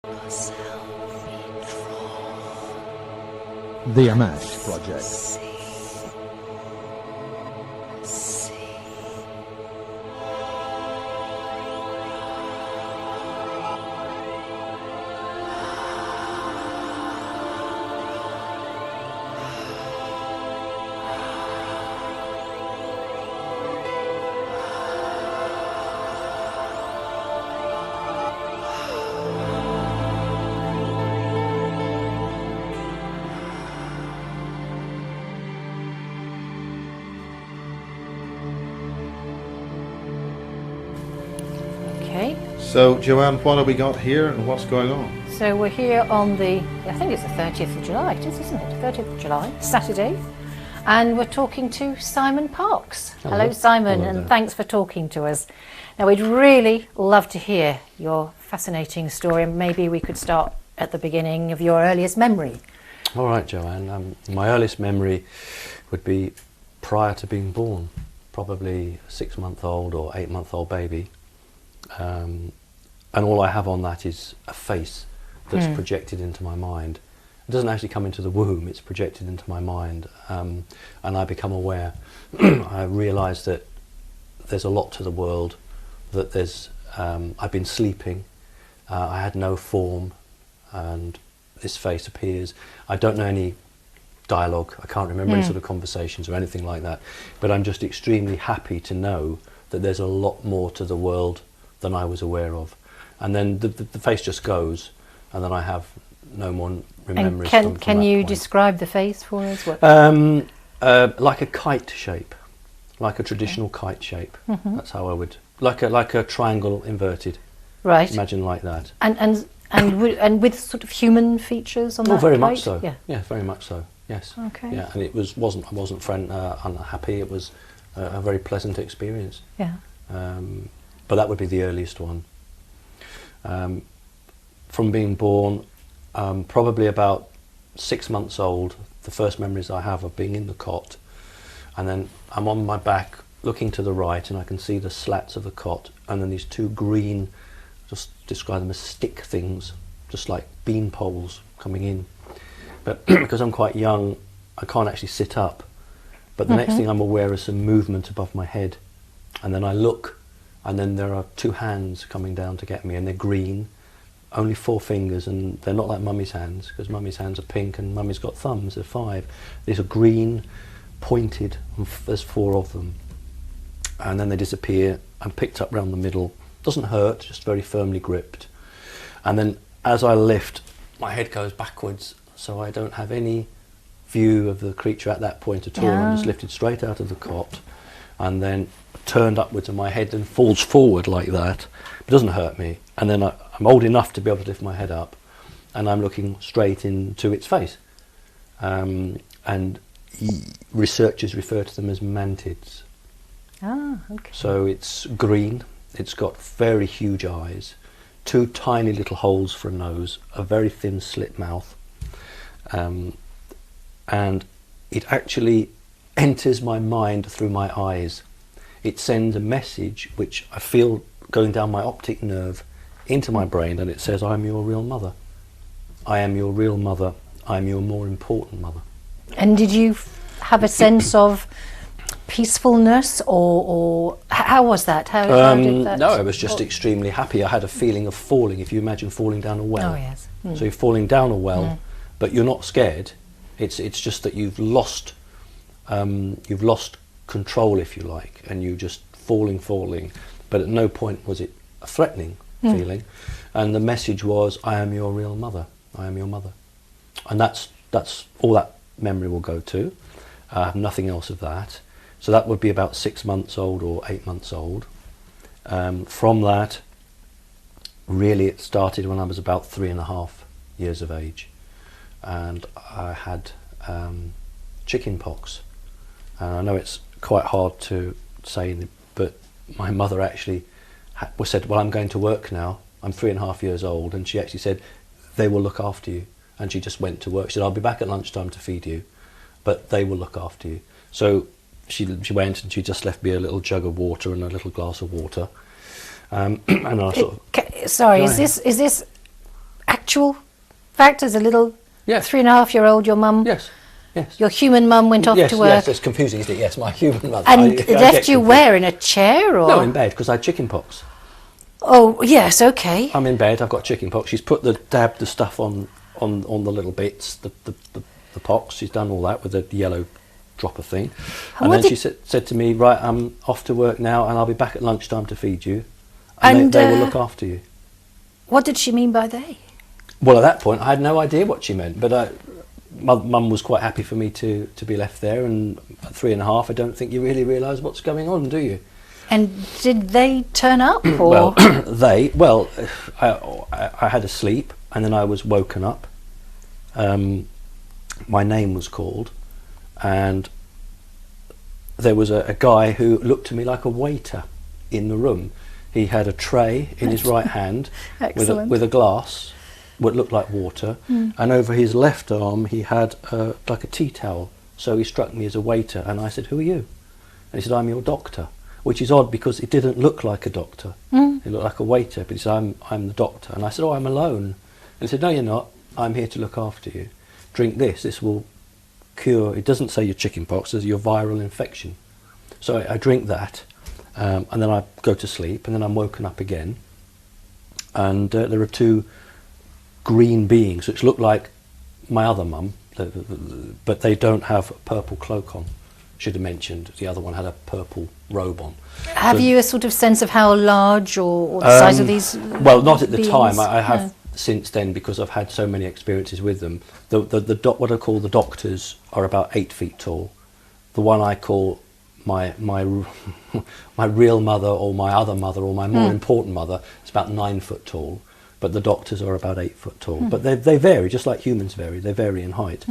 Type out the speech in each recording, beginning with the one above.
The AMMACH Project. So, Joanne, what have we got here and what's going on? So we're here on the, I think it's the 30th of July, it is, isn't it? 30th of July, Saturday. And we're talking to Simon Parks. Hello Simon, and thanks for talking to us. Now we'd really love to hear your fascinating story, and maybe we could start at the beginning of your earliest memory. All right, Joanne. My earliest memory would be prior to being born, probably a 6-month-old or 8-month-old baby. And all I have on that is a face that's projected into my mind. It doesn't actually come into the womb, it's projected into my mind. And I become aware, I realise that there's a lot to the world, that there's, I've been sleeping, I had no form, and this face appears. I don't know any dialogue, I can't remember any sort of conversations or anything like that, but I'm just extremely happy to know that there's a lot more to the world than I was aware of. And then the face just goes, and then I have no more remembrance. And can you describe the face for us? Like a kite shape, like a traditional kite shape. That's how I would, like a triangle inverted. Right. Imagine like that. And with sort of human features on that. Oh, very kite? much so. Yeah, very much so. Yes. Okay. Yeah, and I wasn't unhappy. It was a very pleasant experience. Yeah. But that would be the earliest one. From being born, probably about 6 months old, the first memories I have of being in the cot, and then I'm on my back looking to the right, and I can see the slats of the cot, and then these two green, just describe them as stick things, just like bean poles coming in. But because I'm quite young, I can't actually sit up. But the next thing I'm aware is some movement above my head, and then I look, and then there are two hands coming down to get me, and they're green, only 4 fingers, and they're not like Mummy's hands, because Mummy's hands are pink and Mummy's got thumbs, they're 5. These are green, pointed, and there's 4 of them. And then they disappear. I'm picked up round the middle. Doesn't hurt, just very firmly gripped. And then as I lift, my head goes backwards, so I don't have any view of the creature at that point at all. I'm just lifted straight out of the cot, and then turned upwards, and my head then falls forward like that. It doesn't hurt me, and then I'm old enough to be able to lift my head up, and I'm looking straight into its face. And researchers refer to them as mantids. Ah, okay. So it's green, it's got very huge eyes, 2 tiny little holes for a nose, a very thin slit mouth, and it actually enters my mind through my eyes. It sends a message which I feel going down my optic nerve into my brain, and it says, "I am your real mother. I am your real mother. I am your more important mother." And did you have a sense of peacefulness, or how was that? How did that? No, I was just extremely happy. I had a feeling of falling. If you imagine falling down a well. Oh yes. So you're falling down a well, but you're not scared. It's just that you've lost control, if you like, and you're just falling. But at no point was it a threatening feeling. And the message was, "I am your real mother. I am your mother." And that's all that memory will go to. I have nothing else of that. So that would be about 6 months old or 8 months old. From that, really it started when I was about 3.5 years of age, and I had chicken pox. And I know it's quite hard to say, but my mother actually said, "Well, I'm going to work now. I'm 3.5 years old," and she actually said, "They will look after you." And she just went to work. She said, "I'll be back at lunchtime to feed you, but they will look after you." So she went, and she just left me a little jug of water and a little glass of water. And I sort of, Sorry, is this actual fact, as a little Yes. 3.5-year-old, your mum, Yes. Yes. your human mum went off Yes, to work yes, it's confusing, isn't it? Yes, my human mother. and I left get you confused. where, in a chair, or? No, in bed, because I had chicken pox. Oh, yes, okay. I'm in bed, I've got chicken pox. She's put dabbed the stuff on the little bits, the pox. She's done all that with the yellow dropper thing. And what then did- she said to me, right, I'm off to work now and I'll be back at lunchtime to feed you. And, And they will look after you. What did she mean by they? Well, at that point, I had no idea what she meant, but Mum was quite happy for me to be left there, and at 3.5, I don't think you really realise what's going on, do you? And did they turn up, or? Well, I had a sleep, and then I was woken up. My name was called, and there was a guy who looked to me like a waiter in the room. He had a tray in his right hand Excellent. with a glass, what looked like water, and over his left arm he had like a tea towel. So he struck me as a waiter, and I said, "Who are you?" And he said, "I'm your doctor," which is odd because it didn't look like a doctor. It looked like a waiter, but he said, I'm the doctor. And I said, "Oh, I'm alone." And he said, "No, you're not. I'm here to look after you. Drink this. This will cure." It doesn't say your chicken pox, it says your viral infection. So I drink that, and then I go to sleep, and then I'm woken up again. And there are two green beings which look like my other mum, but they don't have a purple cloak on. Should have mentioned the other one had a purple robe on. Have So- you a sort of sense of how large or the size of these? Well, not at the beings? time. I have No. since then, because I've had so many experiences with them. What I call the doctors are about 8 feet tall. The one I call my my real mother, or my other mother, or my more important mother, is about 9 foot tall. But the doctors are about 8 foot tall. But they vary, just like humans vary. They vary in height.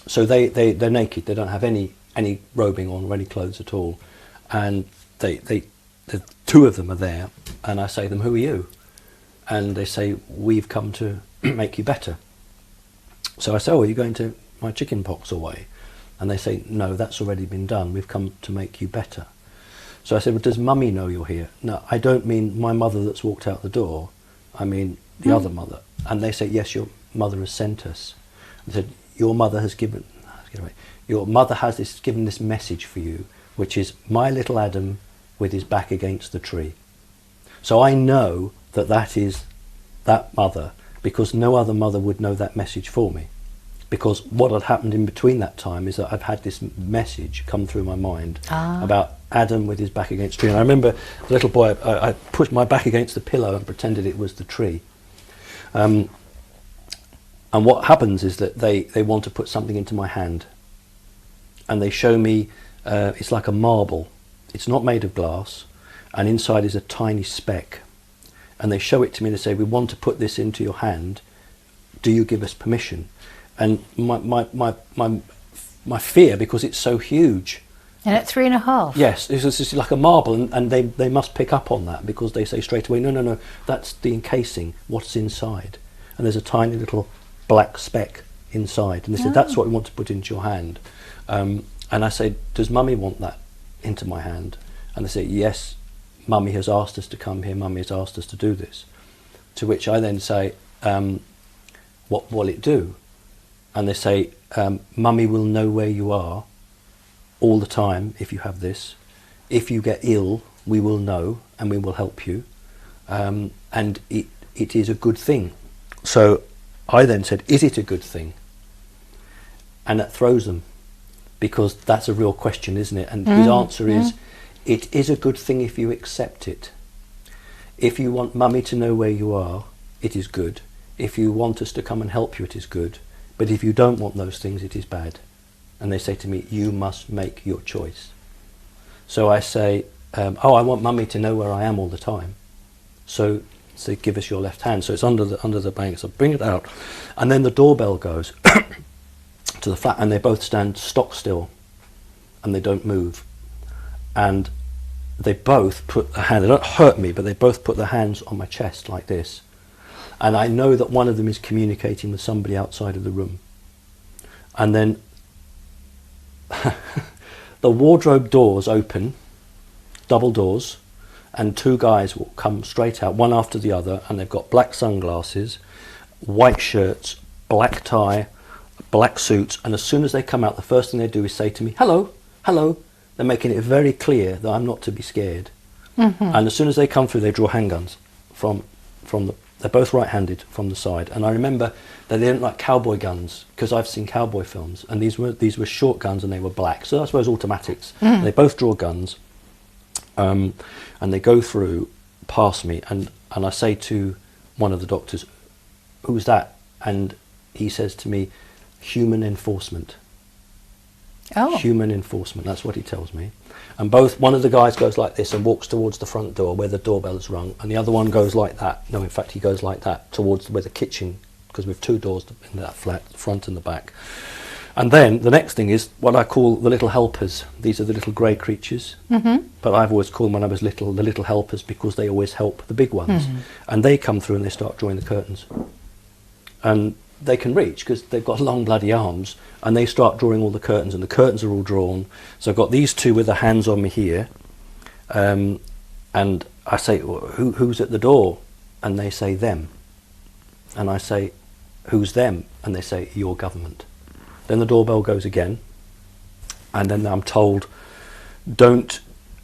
So they're naked. They don't have any robing on or any clothes at all. And the two of them are there. And I say to them, "Who are you?" And they say, "We've come to make you better." So I say, "Oh, are you going to my chicken pox away?" And they say, "No, that's already been done. We've come to make you better." So I said, "Well, does Mummy know you're here?" "No, I don't mean my mother that's walked out the door. I mean the other mother." And they say, "Yes, your mother has sent us." I said, "Your mother has given this message for you, which is my little Adam with his back against the tree." So I know that is that mother, because no other mother would know that message for me. Because what had happened in between that time is that I've had this message come through my mind about Adam with his back against the tree. And I remember the little boy, I pushed my back against the pillow and pretended it was the tree. And what happens is that they want to put something into my hand. And they show me, it's like a marble. It's not made of glass. And inside is a tiny speck. And they show it to me and they say, "We want to put this into your hand. Do you give us permission?" And my fear, because it's so huge. And at 3.5? Yes, it's like a marble, and they must pick up on that, because they say straight away, no, that's the encasing, what's inside. And there's a tiny little black speck inside. And they said, "That's what we want to put into your hand." And I say, "Does Mummy want that into my hand?" And they say, "Yes, Mummy has asked us to come here, Mummy has asked us to do this." To which I then say, "What will it do?" And they say, "Mummy will know where you are all the time if you have this. If you get ill, we will know and we will help you. And it is a good thing." So I then said, "Is it a good thing?" And that throws them, because that's a real question, isn't it? And his answer is, "It is a good thing if you accept it. If you want Mummy to know where you are, it is good. If you want us to come and help you, it is good. But if you don't want those things, it is bad." And they say to me, "You must make your choice." So I say, "Oh, I want Mummy to know where I am all the time. So give us your left hand." So it's under the bank. So bring it out. And then the doorbell goes to the flat, and they both stand stock still, and they don't move. And they both put their hand, they don't hurt me, but they both put their hands on my chest like this. And I know that one of them is communicating with somebody outside of the room. And then the wardrobe doors open, double doors, and two guys will come straight out, one after the other, and they've got black sunglasses, white shirts, black tie, black suits, and as soon as they come out, the first thing they do is say to me, hello, hello. They're making it very clear that I'm not to be scared. And as soon as they come through, they draw handguns from they're both right-handed from the side. And I remember that they didn't like cowboy guns, because I've seen cowboy films, and these were short guns and they were black. So I suppose automatics. They both draw guns, and they go through past me, and I say to one of the doctors, who's that? And he says to me, human enforcement. Oh. Human enforcement, that's what he tells me. And one of the guys goes like this and walks towards the front door where the doorbell is rung, and the other one goes like that. No, in fact, he goes like that towards where the kitchen, because we've two doors in that flat, the front and the back. And then the next thing is what I call the little helpers. These are the little grey creatures, but I've always called them when I was little the little helpers, because they always help the big ones. And they come through and they start drawing the curtains. And they can reach because they've got long bloody arms, and they start drawing all the curtains, and the curtains are all drawn. So I've got these two with their hands on me here, and I say, well, who's at the door? And they say them, and I say, who's them? And they say, your government. Then the doorbell goes again, and then I'm told, don't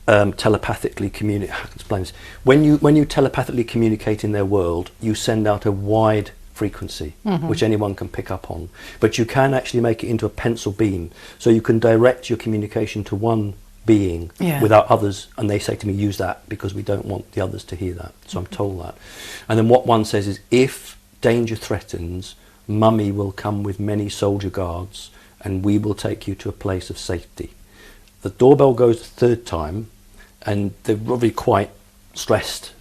telepathically communicate. How can I explain this? When you telepathically communicate in their world, you send out a wide frequency, which anyone can pick up on, but you can actually make it into a pencil beam, so you can direct your communication to one being without others, and they say to me, use that, because we don't want the others to hear that. So I'm told that. And then what one says is, if danger threatens, Mummy will come with many soldier guards, and we will take you to a place of safety. The doorbell goes the third time, and they're really quite stressed.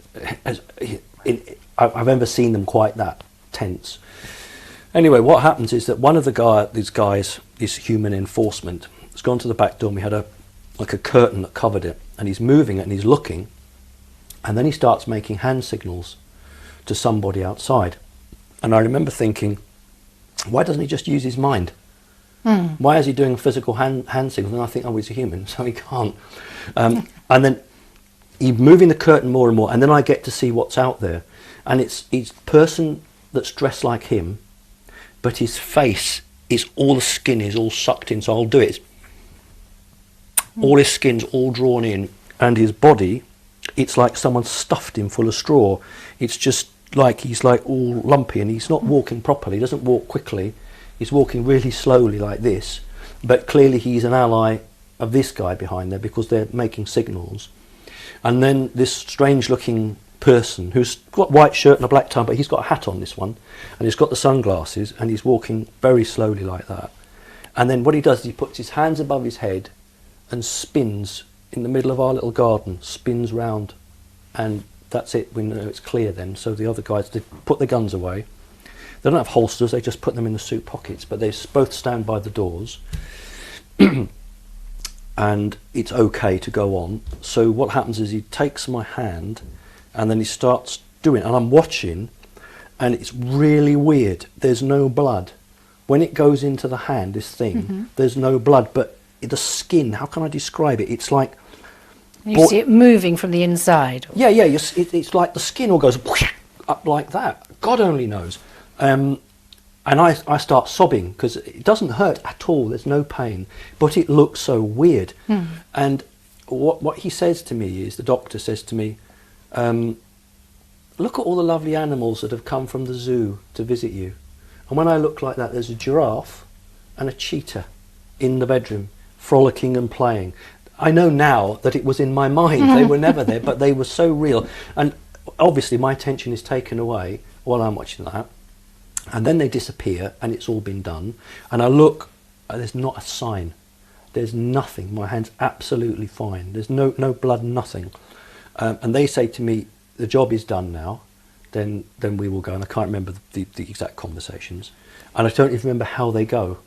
I've never seen them quite that tense. Anyway, what happens is that one of these guys, this human enforcement, has gone to the back door, and we had a curtain that covered it, and he's moving it and he's looking, and then he starts making hand signals to somebody outside. And I remember thinking, why doesn't he just use his mind? Why is he doing physical hand signals? And I think, oh, he's a human, so he can't. And then he's moving the curtain more and more, and then I get to see what's out there, and it's person that's dressed like him, but his face is, all the skin is all sucked in. So I'll do it. All his skin's all drawn in, and his body, it's like someone stuffed him full of straw. It's just like he's like all lumpy, and he's not walking properly. He doesn't walk quickly. He's walking really slowly like this, but clearly he's an ally of this guy behind there, because they're making signals. And then this strange looking person who's got white shirt and a black tie, but he's got a hat on, this one, and he's got the sunglasses, and he's walking very slowly like that. And then what he does is he puts his hands above his head and spins in the middle of our little garden, spins round, and that's it. We know it's clear then. So the other guys, they put their guns away. They don't have holsters, they just put them in the suit pockets, but they both stand by the doors. And it's okay to go on. So what happens is he takes my hand, and then he starts doing it, and I'm watching, and it's really weird. There's no blood. When it goes into the hand, this thing, there's no blood, but the skin, how can I describe it? It's like... You see it moving from the inside. Yeah, it's like the skin all goes up like that. God only knows. And I start sobbing, because it doesn't hurt at all, there's no pain, but it looks so weird. And what he says to me is, the doctor says to me, look at all the lovely animals that have come from the zoo to visit you. And when I look like that, there's a giraffe and a cheetah in the bedroom, frolicking and playing. I know now that it was in my mind. They were never there, but they were so real. And obviously my attention is taken away while I'm watching that. And then they disappear, and it's all been done. And I look, and there's not a sign. There's nothing. My hand's absolutely fine. There's no blood, nothing. And they say to me, the job is done now, then we will go. And I can't remember the exact conversations. And I don't even remember how they go.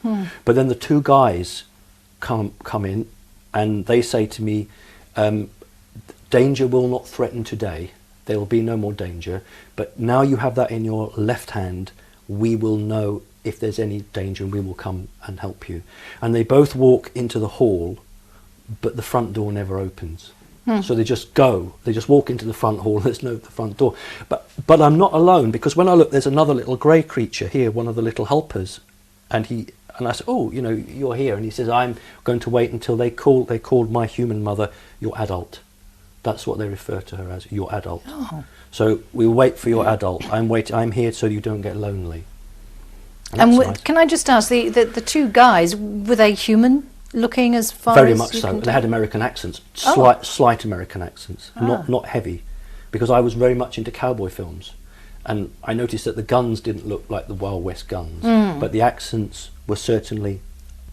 But then the two guys come in, and they say to me, danger will not threaten today. There will be no more danger. But now you have that in your left hand, we will know if there's any danger, and we will come and help you. And they both walk into the hall, but the front door never opens. So they just go. They just walk into the front hall. There's no the front door. But I'm not alone, because when I look, there's another little grey creature here, one of the little helpers, and I said, oh, you know, you're here, and he says, I'm going to wait until they called my human mother your adult. That's what they refer to her as, your adult. Oh. So we'll wait for your adult. I'm here so you don't get lonely. And nice. can I just ask, the two guys, were they human looking as far Very as much you so. can They tell? had American accents, Oh. slight American accents, not heavy, because I was very much into cowboy films, and I noticed that the guns didn't look like the Wild West guns, but the accents were certainly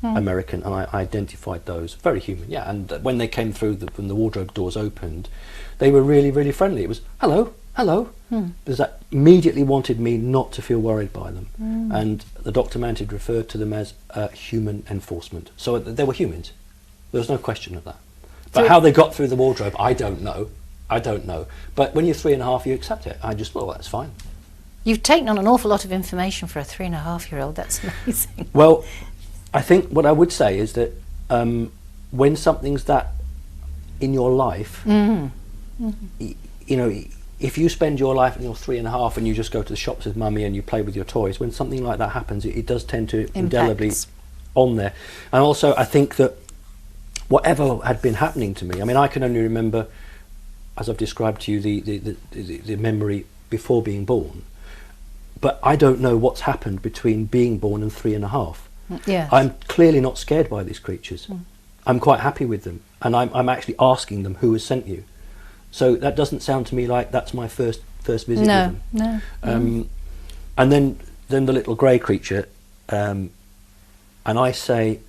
American, and I identified those. Very human, yeah. And when they came through, when the wardrobe doors opened, they were really, really friendly. It was hello, hello. Because that immediately wanted me not to feel worried by them. And the Dr. Mantid referred to them as human enforcement. So they were humans. There was no question of that. But So how they got through the wardrobe, I don't know. I don't know. But when you're 3.5, you accept it. I just thought, well, that's fine. You've taken on an awful lot of information for a 3.5-year-old. That's amazing. Well, I think what I would say is that when something's that in your life, you know, if you spend your life and you're 3.5 and you just go to the shops with mummy and you play with your toys, when something like that happens, it does tend to indelibly on there. And also, I think that whatever had been happening to me, I mean, I can only remember, as I've described to you, the memory before being born. But I don't know what's happened between being born and 3.5. Yes. I'm clearly not scared by these creatures. I'm quite happy with them, and I'm actually asking them who has sent you. So that doesn't sound to me like that's my first visit with them. No. And then the little grey creature, and I say,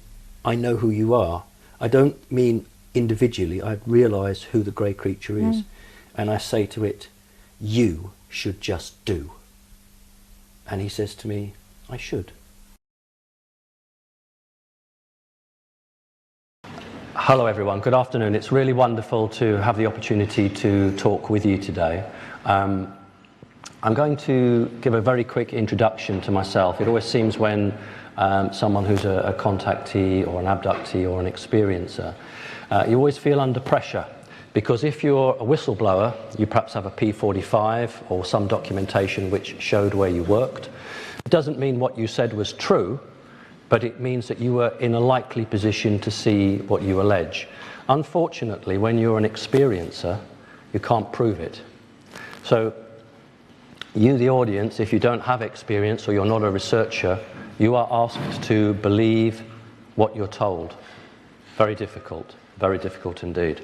I know who you are. I don't mean individually. I realise who the grey creature is, and I say to it, you should just do. And he says to me, I should. Hello everyone, good afternoon. It's really wonderful to have the opportunity to talk with you today. I'm going to give a very quick introduction to myself. It always seems when someone who's a contactee or an abductee or an experiencer, you always feel under pressure, because if you're a whistleblower, you perhaps have a P45 or some documentation which showed where you worked. It doesn't mean what you said was true, but it means that you were in a likely position to see what you allege. Unfortunately, when you're an experiencer, you can't prove it. So you, the audience, if you don't have experience or you're not a researcher, you are asked to believe what you're told. Very difficult indeed.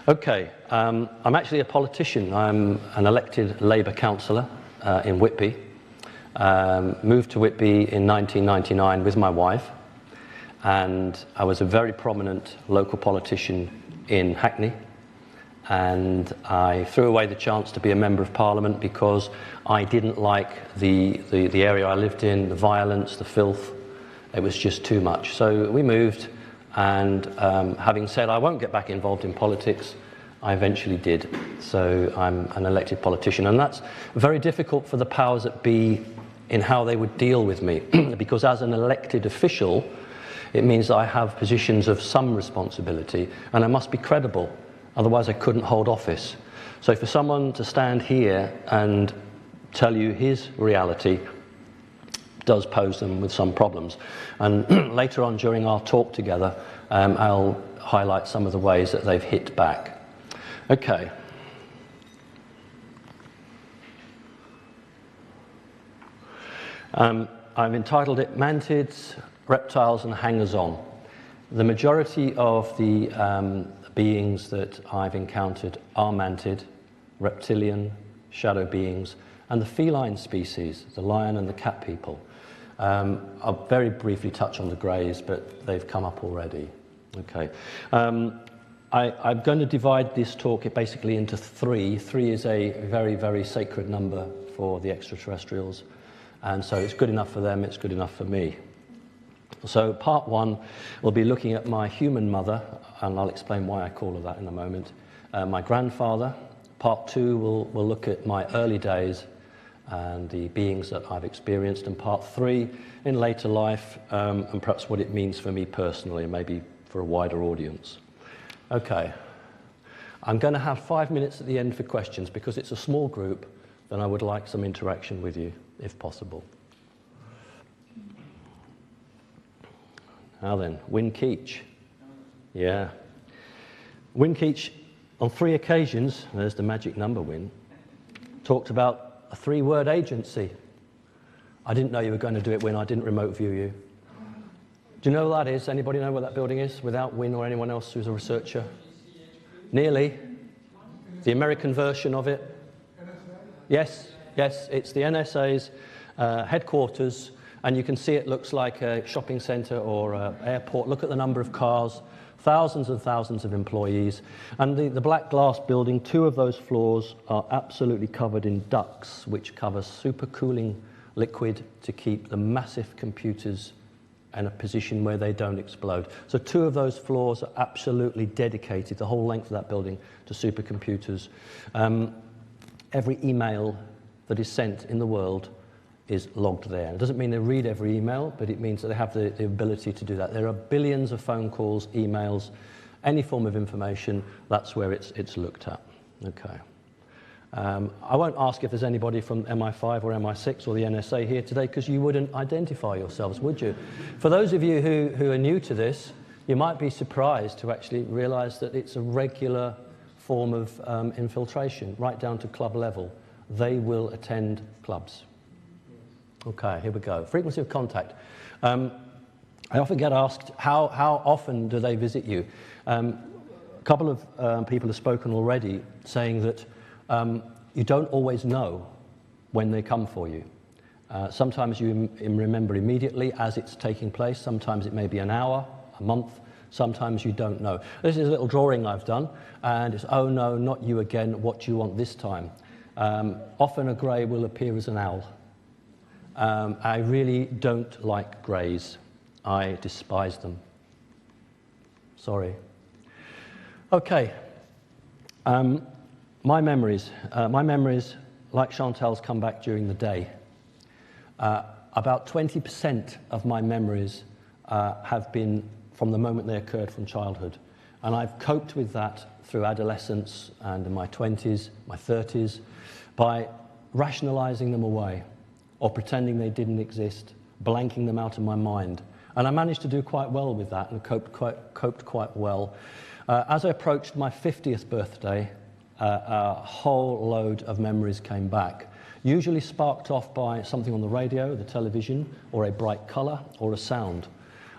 Okay, I'm actually a politician. I'm an elected Labour councillor in Whitby. Moved to Whitby in 1999 with my wife, and I was a very prominent local politician in Hackney, and I threw away the chance to be a Member of Parliament because I didn't like the area I lived in, the violence, the filth. It was just too much. So we moved, and having said I won't get back involved in politics, I eventually did. So I'm an elected politician, and that's very difficult for the powers that be in how they would deal with me, because as an elected official, it means I have positions of some responsibility, and I must be credible, otherwise I couldn't hold office. So for someone to stand here and tell you his reality does pose them with some problems. And later on during our talk together, I'll highlight some of the ways that they've hit back. Okay. I've entitled it Mantids, Reptiles and Hangers-On. The majority of the beings that I've encountered are mantid, reptilian, shadow beings, and the feline species, the lion and the cat people. I'll very briefly touch on the greys, but they've come up already. Okay. I'm going to divide this talk basically into three. Three is a very, very sacred number for the extraterrestrials. And so it's good enough for them, it's good enough for me. So part one will be looking at my human mother, and I'll explain why I call her that in a moment. My grandfather. Part two will look at my early days and the beings that I've experienced. And part three, in later life, and perhaps what it means for me personally, and maybe for a wider audience. Okay. I'm going to have 5 minutes at the end for questions because it's a small group, then I would like some interaction with you, if possible. Now then, Win Keach. Yeah. Win Keach, on 3 occasions, there's the magic number, Win, talked about a 3-word agency. I didn't know you were going to do it, Win. I didn't remote view you. Do you know what that is? Anybody know what that building is without Win or anyone else who's a researcher? Nearly. The American version of it. Yes, yes, it's the NSA's headquarters, and you can see it looks like a shopping centre or an airport. Look at the number of cars, thousands and thousands of employees. And the black glass building, 2 of those floors are absolutely covered in ducts, which cover supercooling liquid to keep the massive computers in a position where they don't explode. So 2 of those floors are absolutely dedicated, the whole length of that building, to supercomputers. Every email that is sent in the world is logged there. It doesn't mean they read every email, but it means that they have the ability to do that. There are billions of phone calls, emails, any form of information, that's where it's looked at. Okay. I won't ask if there's anybody from MI5 or MI6 or the NSA here today, because you wouldn't identify yourselves, would you? For those of you who are new to this, you might be surprised to actually realise that it's a regular form of infiltration, right down to club level. They will attend clubs. Okay, here we go. Frequency of contact. I often get asked, how often do they visit you? A couple of people have spoken already saying that you don't always know when they come for you. Sometimes you remember immediately as it's taking place. Sometimes it may be an hour, a month. Sometimes you don't know. This is a little drawing I've done, and it's, oh no, not you again, what do you want this time? Often a grey will appear as an owl. I really don't like greys. I despise them. Sorry. Okay. My memories, like Chantal's, come back during the day. About 20% of my memories have been from the moment they occurred from childhood. And I've coped with that through adolescence and in my 20s, my 30s, by rationalizing them away or pretending they didn't exist, blanking them out of my mind. And I managed to do quite well with that and coped quite well. As I approached my 50th birthday, a whole load of memories came back, usually sparked off by something on the radio, the television, or a bright colour, or a sound.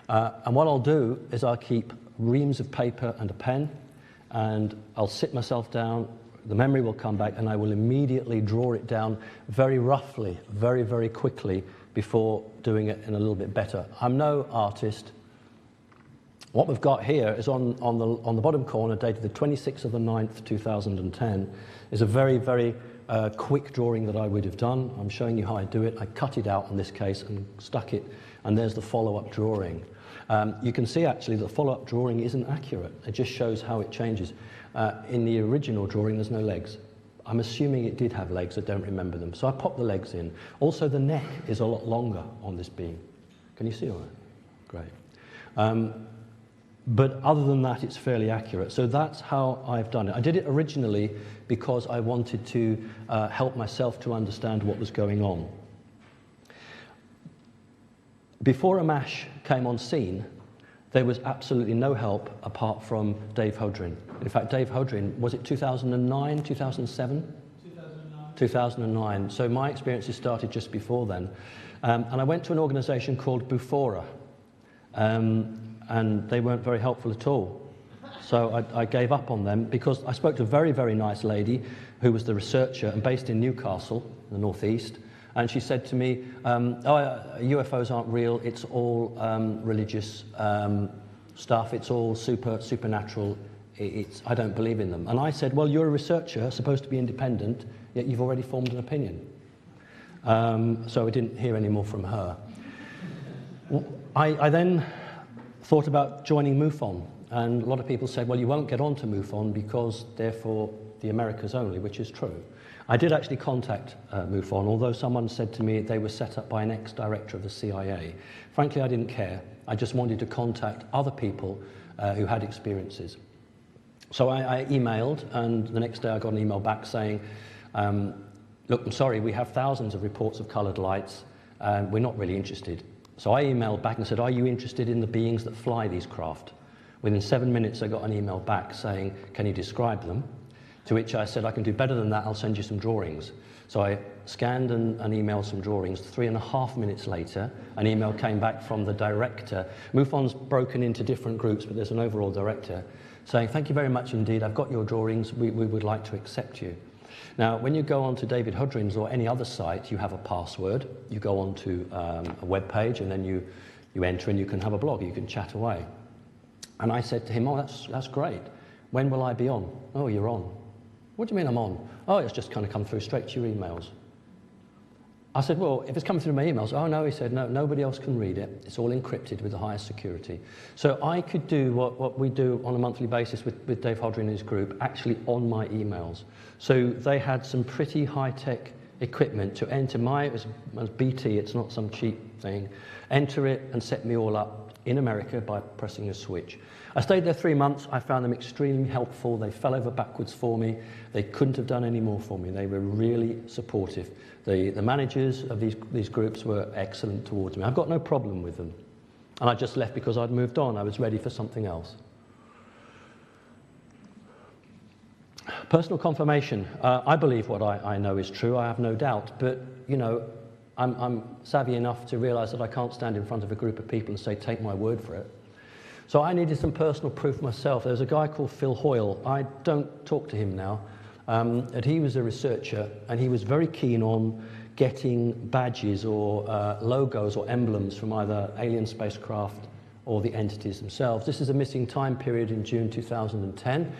And what I'll do is I'll keep reams of paper and a pen, and I'll sit myself down, the memory will come back, and I will immediately draw it down very roughly, very, very quickly, before doing it in a little bit better. I'm no artist. What we've got here is on the bottom corner, dated the 26th of the 9th, 2010, is a very, very quick drawing that I would have done. I'm showing you how I do it. I cut it out in this case and stuck it, and there's the follow-up drawing. You can see actually the follow-up drawing isn't accurate. It just shows how it changes. In the original drawing, there's no legs. I'm assuming it did have legs. I don't remember them. So I popped the legs in. Also, the neck is a lot longer on this beam. Can you see all that? Great. But other than that, it's fairly accurate. So that's how I've done it. I did it originally because I wanted to help myself to understand what was going on. Before AMMACH came on scene, there was absolutely no help apart from Dave Hodrin. In fact, Dave Hodrin, was it 2009, 2007? 2009. 2009. So my experiences started just before then. And I went to an organisation called Bufora. And they weren't very helpful at all. So I gave up on them because I spoke to a very, very nice lady who was the researcher and based in Newcastle, in the northeast, and she said to me, UFOs aren't real, it's all religious stuff, it's all supernatural, I don't believe in them. And I said, well, you're a researcher, supposed to be independent, yet you've already formed an opinion. So I didn't hear any more from her. I then thought about joining MUFON, and a lot of people said, well, you won't get onto MUFON because they're for the Americas only, which is true. I did actually contact MUFON, although someone said to me they were set up by an ex-director of the CIA. Frankly, I didn't care. I just wanted to contact other people who had experiences. So I emailed, and the next day I got an email back saying, look, I'm sorry, we have thousands of reports of coloured lights, and we're not really interested. So I emailed back and said, are you interested in the beings that fly these craft? Within 7 minutes I got an email back saying, can you describe them? To which I said, I can do better than that, I'll send you some drawings. So I scanned and emailed some drawings. 3.5 minutes later, an email came back from the director. MUFON's broken into different groups, but there's an overall director, saying, thank you very much indeed, I've got your drawings, we would like to accept you. Now, when you go on to David Hudrin's or any other site, you have a password. You go on to a web page, and then you enter, and you can have a blog, you can chat away. And I said to him, oh, that's great. When will I be on? Oh, you're on. What do you mean I'm on? Oh, it's just kind of come through straight to your emails. I said, well, if it's coming through my emails, oh no, he said, no, nobody else can read it. It's all encrypted with the highest security. So I could do what we do on a monthly basis with Dave Hodrin and his group, actually on my emails. So they had some pretty high-tech equipment to enter it was BT, it's not some cheap thing, enter it and set me all up in America by pressing a switch. I stayed there 3 months. I found them extremely helpful. They fell over backwards for me. They couldn't have done any more for me. They were really supportive. The managers of these groups were excellent towards me. I've got no problem with them. And I just left because I'd moved on. I was ready for something else. Personal confirmation. I believe what I know is true. I have no doubt. But, you know, I'm savvy enough to realise that I can't stand in front of a group of people and say, take my word for it. So I needed some personal proof myself. There's a guy called Phil Hoyle. I don't talk to him now. And he was a researcher, and he was very keen on getting badges or logos or emblems from either alien spacecraft or the entities themselves. This is a missing time period in June 2010.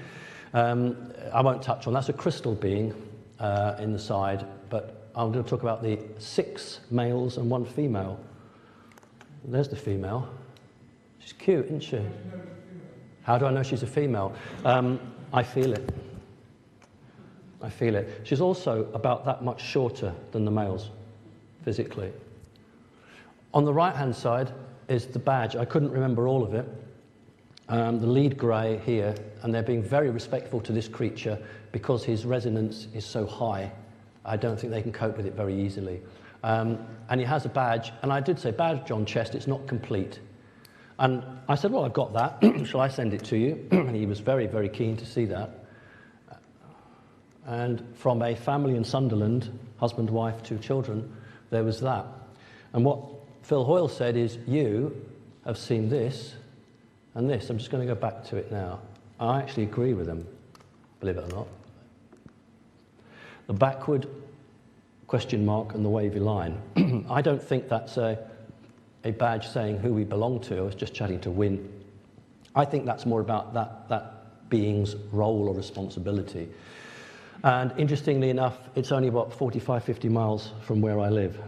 I won't touch on, that's a crystal being in the side, but I'm going to talk about the 6 males and 1 female. There's the female. She's cute, isn't she? How do I know she's a female? I feel it. I feel it. She's also about that much shorter than the males, physically. On the right-hand side is the badge. I couldn't remember all of it. The lead grey here, and they're being very respectful to this creature because his resonance is so high. I don't think they can cope with it very easily. And he has a badge, and I did say badge on chest, it's not complete. And I said, well, I've got that. Shall I send it to you? And he was very, very keen to see that. And from a family in Sunderland, husband, wife, 2 children, there was that. And what Phil Hoyle said is, you have seen this and this. I'm just going to go back to it now. I actually agree with him, believe it or not. The backward question mark and the wavy line. I don't think that's a badge saying who we belong to. I was just chatting to Wynne. I think that's more about that being's role or responsibility. And interestingly enough, it's only about 45, 50 miles from where I live.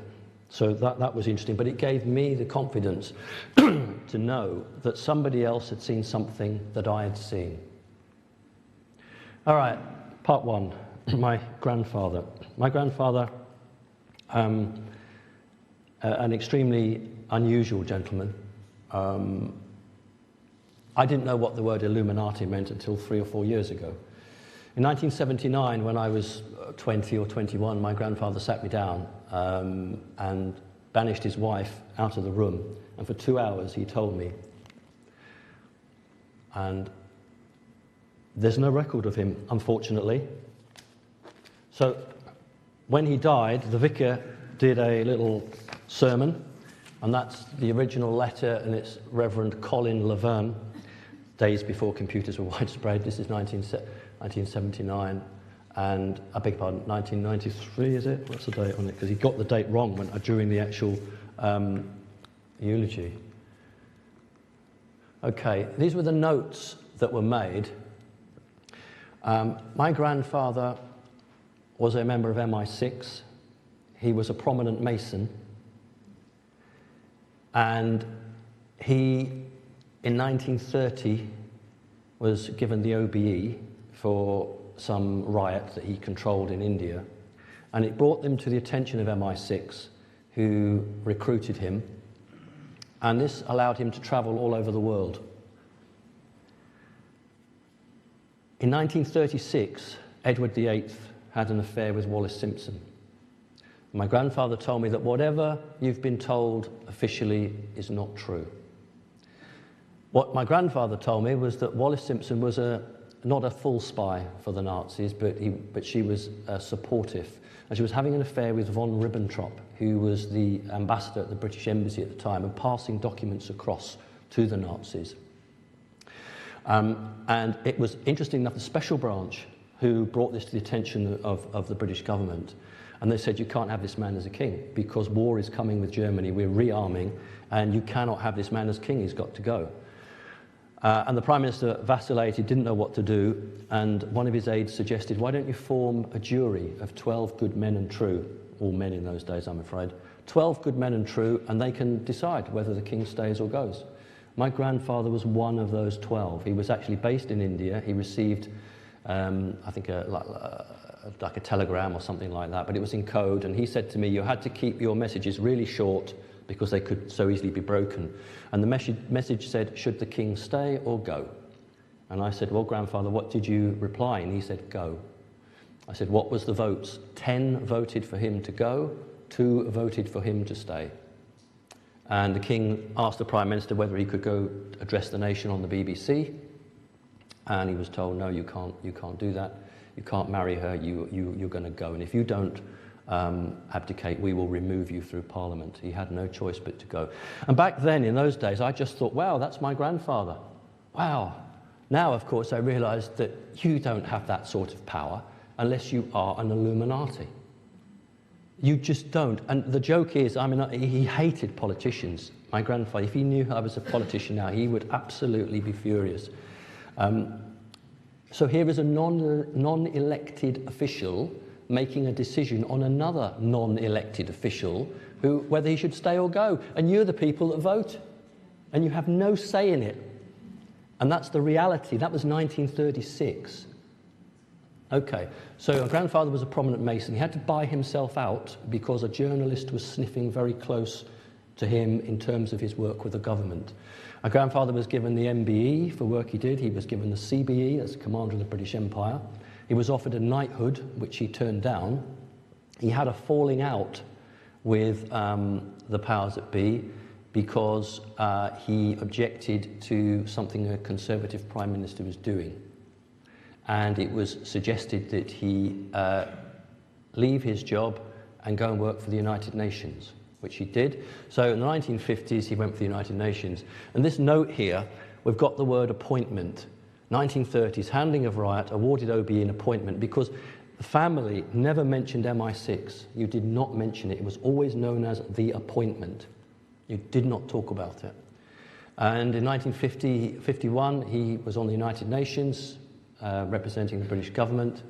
So that was interesting, but it gave me the confidence to know that somebody else had seen something that I had seen. All right, part 1, my grandfather. My grandfather, an extremely unusual gentleman. I didn't know what the word Illuminati meant until 3 or 4 years ago. In 1979, when I was 20 or 21, my grandfather sat me down and banished his wife out of the room. And for 2 hours, he told me. And there's no record of him, unfortunately. So when he died, the vicar did a little sermon, and that's the original letter, and it's Reverend Colin Laverne, days before computers were widespread. This is 1979, and I beg your pardon, 1993, is it? What's the date on it? Because he got the date wrong during the actual eulogy. Okay, these were the notes that were made. My grandfather was a member of MI6. He was a prominent Mason. And he, in 1930, was given the OBE for some riot that he controlled in India. And it brought them to the attention of MI6, who recruited him. And this allowed him to travel all over the world. In 1936, Edward VIII had an affair with Wallis Simpson. My grandfather told me that whatever you've been told officially is not true. What my grandfather told me was that Wallis Simpson was not a full spy for the Nazis, but she was supportive. And she was having an affair with von Ribbentrop, who was the ambassador at the British Embassy at the time, and passing documents across to the Nazis. And it was, interesting enough, the special branch who brought this to the attention of the British government. And they said, you can't have this man as a king because war is coming with Germany, we're rearming, and you cannot have this man as king, he's got to go. And the Prime Minister vacillated, didn't know what to do, and one of his aides suggested, why don't you form a jury of 12 good men and true, all men in those days, I'm afraid, 12 good men and true, and they can decide whether the king stays or goes. My grandfather was one of those 12. He was actually based in India. He received, I think, like a telegram or something like that, but it was in code, and he said to me, you had to keep your messages really short because they could so easily be broken. And the message said, should the king stay or go? And I said, well, grandfather, what did you reply? And he said, go. I said, what was the votes? 10 voted for him to go, 2 voted for him to stay. And the king asked the Prime Minister whether he could go address the nation on the BBC, and he was told, no, you can't do that. You can't marry her, you're going to go. And if you don't abdicate, we will remove you through Parliament. He had no choice but to go. And back then, in those days, I just thought, wow, that's my grandfather. Wow. Now, of course, I realised that you don't have that sort of power unless you are an Illuminati. You just don't. And the joke is, I mean, he hated politicians. My grandfather, if he knew I was a politician now, he would absolutely be furious. So here is a non-elected official making a decision on another non-elected official whether he should stay or go. And you're the people that vote. And you have no say in it. And that's the reality. That was 1936. Okay, so my grandfather was a prominent Mason. He had to buy himself out because a journalist was sniffing very close to him in terms of his work with the government. My grandfather was given the MBE for work he did. He was given the CBE as commander of the British Empire. He was offered a knighthood, which he turned down. He had a falling out with the powers that be because he objected to something a Conservative Prime Minister was doing. And it was suggested that he leave his job and go and work for the United Nations, which he did. So in the 1950s, he went for the United Nations. And this note here, we've got the word appointment. 1930s, handling of riot, awarded OBE an appointment, because the family never mentioned MI6. You did not mention it. It was always known as the appointment. You did not talk about it. And in 1950-51, he was on the United Nations, representing the British government.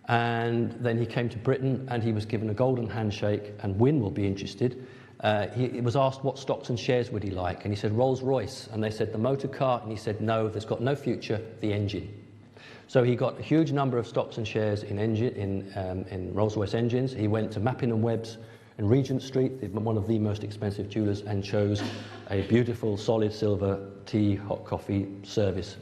And then he came to Britain and he was given a golden handshake, and Wynne will be interested. He was asked what stocks and shares would he like, and he said Rolls-Royce, and they said the motor car, and he said no, there's got no future, the engine. So he got a huge number of stocks and shares in Rolls-Royce engines. He went to Mappin and Webb's in Regent Street, one of the most expensive jewellers, and chose a beautiful solid silver tea, hot coffee service.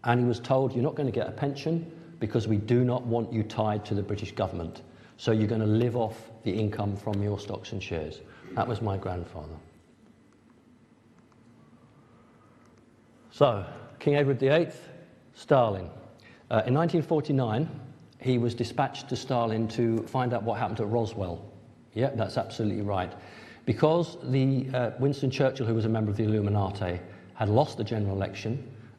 And he was told, you're not going to get a pension because we do not want you tied to the British government. So you're going to live off the income from your stocks and shares. That was my grandfather. So, King Edward VIII, Stalin. In 1949, he was dispatched to Stalin to find out what happened at Roswell. Yeah, that's absolutely right. Because Winston Churchill, who was a member of the Illuminati, had lost the general election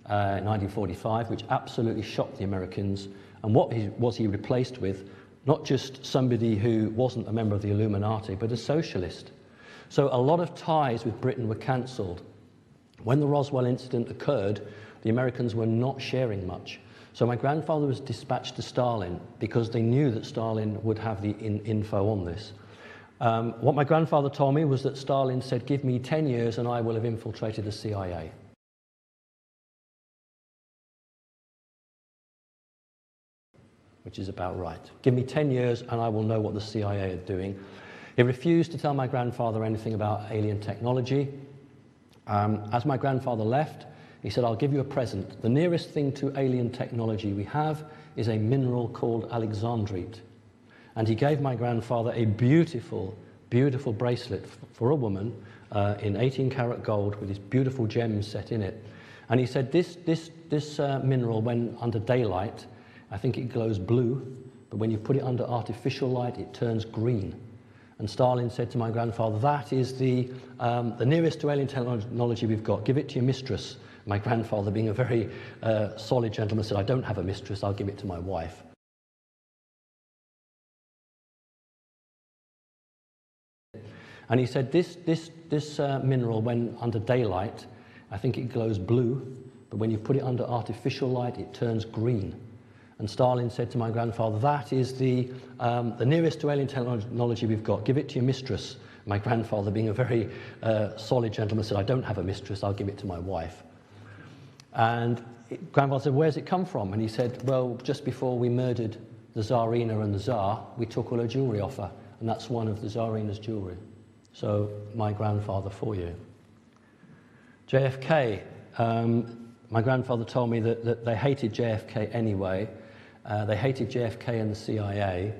in 1945, which absolutely shocked the Americans. And what was he replaced with? Not just somebody who wasn't a member of the Illuminati, but a socialist. So a lot of ties with Britain were cancelled. When the Roswell incident occurred, the Americans were not sharing much. So my grandfather was dispatched to Stalin because they knew that Stalin would have the info on this. What my grandfather told me was that Stalin said, give me 10 years and I will have infiltrated the CIA. Which is about right. Give me 10 years and I will know what the CIA are doing. He refused to tell my grandfather anything about alien technology. As my grandfather left, He said, I'll give you a present. The nearest thing to alien technology we have is a mineral called alexandrite. And he gave my grandfather a beautiful, beautiful bracelet for a woman in 18-karat gold with these beautiful gems set in it. And he said, this mineral, when under daylight, I think it glows blue, but when you put it under artificial light, it turns green. And Stalin said to my grandfather, that is the nearest to alien technology we've got. Give it to your mistress. My grandfather, being a very solid gentleman, said, I don't have a mistress, I'll give it to my wife. And he said, this mineral, when under daylight, I think it glows blue, but when you put it under artificial light, it turns green. And Stalin said to my grandfather, that is the nearest to alien technology we've got. Give it to your mistress. My grandfather, being a very solid gentleman, said, I don't have a mistress, I'll give it to my wife. And grandfather said, where's it come from? And he said, well, just before we murdered the Tsarina and the Tsar, we took all her jewellery off her, and that's one of the Tsarina's jewellery. So my grandfather for you. JFK, my grandfather told me that they hated JFK anyway. They hated JFK and the CIA.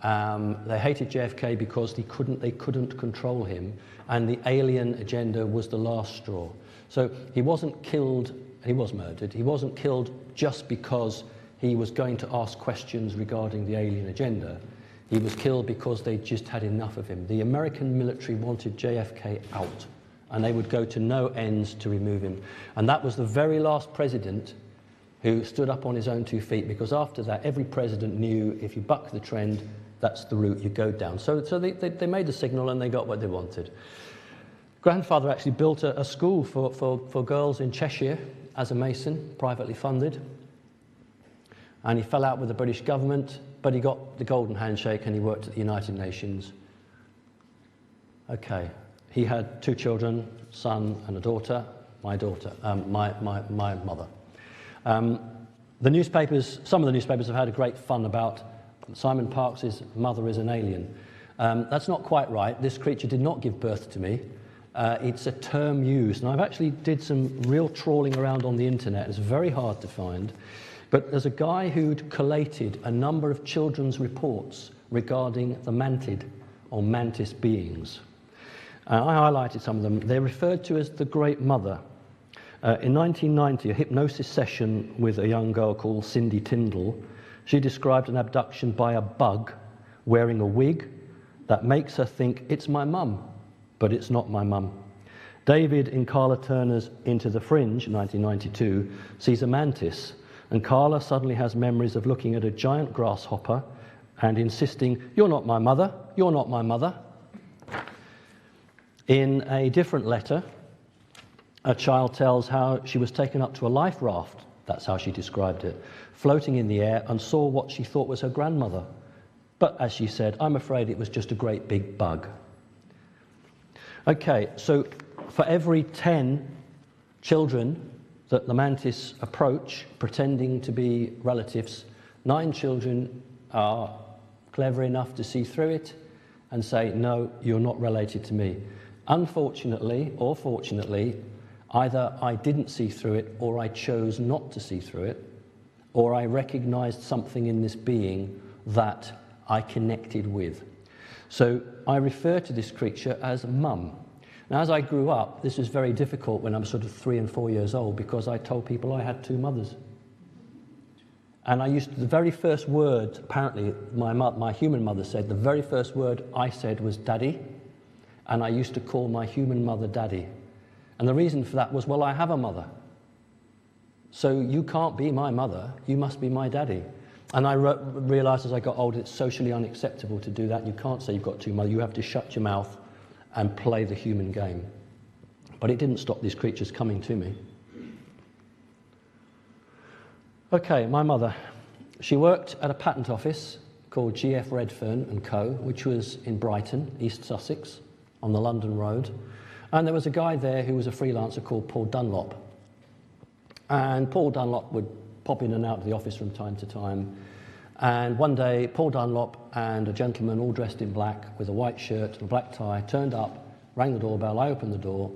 They hated JFK because they couldn't control him, and the alien agenda was the last straw. So he wasn't killed, he was murdered. He wasn't killed just because he was going to ask questions regarding the alien agenda. He was killed because they just had enough of him. The American military wanted JFK out, and they would go to no ends to remove him. And that was the very last president who stood up on his own 2 feet, because after that, every president knew if you buck the trend, that's the route you go down. So they made the signal and they got what they wanted. Grandfather actually built a school for girls in Cheshire as a mason, privately funded. And he fell out with the British government, but he got the golden handshake and he worked at the United Nations. Okay, he had 2 children, son and a daughter, my daughter, my mother. The newspapers, some of the newspapers have had a great fun about Simon Parkes' mother is an alien. That's not quite right. This creature did not give birth to me. It's a term used, and I've actually did some real trawling around on the internet. It's very hard to find. But there's a guy who'd collated a number of children's reports regarding the Mantid, or Mantis beings. I highlighted some of them. They're referred to as the Great Mother. In 1990, a hypnosis session with a young girl called Cindy Tyndall, she described an abduction by a bug wearing a wig that makes her think it's my mum, but it's not my mum. David, in Carla Turner's Into the Fringe, 1992, sees a mantis, and Carla suddenly has memories of looking at a giant grasshopper and insisting, you're not my mother, you're not my mother. In a different letter, a child tells how she was taken up to a life raft, that's how she described it, floating in the air, and saw what she thought was her grandmother. But as she said, I'm afraid it was just a great big bug. Okay, so for every 10 children that the mantis approach, pretending to be relatives, 9 children are clever enough to see through it and say, no, you're not related to me. Unfortunately, or fortunately, either I didn't see through it, or I chose not to see through it, or I recognized something in this being that I connected with. So I refer to this creature as Mum. Now, as I grew up, this was very difficult when I was sort of 3 and 4 years old, because I told people I had 2 mothers. And the very first word, apparently, my human mother said, the very first word I said was Daddy, and I used to call my human mother Daddy. And the reason for that was, well, I have a mother. So you can't be my mother, you must be my daddy. And I realized as I got older, it's socially unacceptable to do that. You can't say you've got 2 mothers, you have to shut your mouth and play the human game. But it didn't stop these creatures coming to me. Okay, my mother. She worked at a patent office called G.F. Redfern and Co., which was in Brighton, East Sussex, on the London Road. And there was a guy there who was a freelancer called Paul Dunlop. And Paul Dunlop would pop in and out of the office from time to time. And one day, Paul Dunlop and a gentleman all dressed in black with a white shirt and a black tie turned up, rang the doorbell, I opened the door,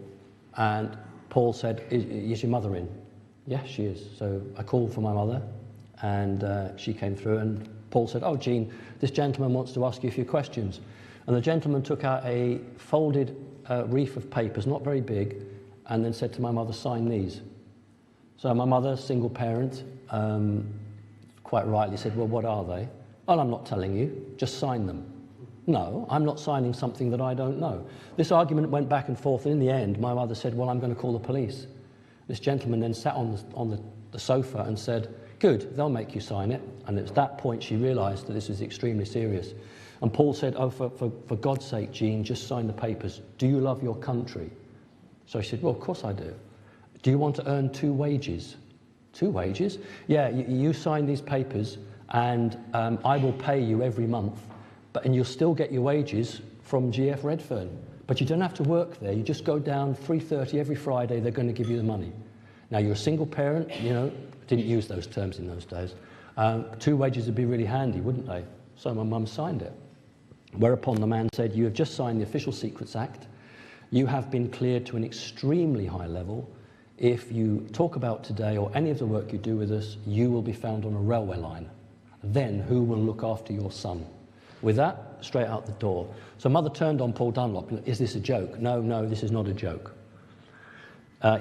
and Paul said, is your mother in? Yes, she is. So I called for my mother, and she came through, and Paul said, "Oh, Jean, this gentleman wants to ask you a few questions." And the gentleman took out a folded reef of papers, not very big, and then said to my mother, "Sign these." So my mother, single parent, quite rightly said, "Well, what are they?" "Oh, I'm not telling you, just sign them." "No, I'm not signing something that I don't know." This argument went back and forth, and in the end, my mother said, "Well, I'm going to call the police." This gentleman then sat on the sofa and said, "Good, they'll make you sign it." And at that point, she realised that this was extremely serious. And Paul said, "Oh, for God's sake, Jean, just sign the papers. Do you love your country?" So she said, "Well, of course I do." "Do you want to earn 2 wages?" "2 wages?" "Yeah, you sign these papers, and I will pay you every month. And you'll still get your wages from GF Redfern. But you don't have to work there. You just go down 3:30 every Friday. They're going to give you the money." Now, you're a single parent, didn't use those terms in those days. 2 wages would be really handy, wouldn't they? So my mum signed it. Whereupon the man said, "You have just signed the Official Secrets Act. You have been cleared to an extremely high level. If you talk about today or any of the work you do with us, you will be found on a railway line. Then who will look after your son?" With that, straight out the door. So mother turned on Paul Dunlop. "Is this a joke?" No, this is not a joke.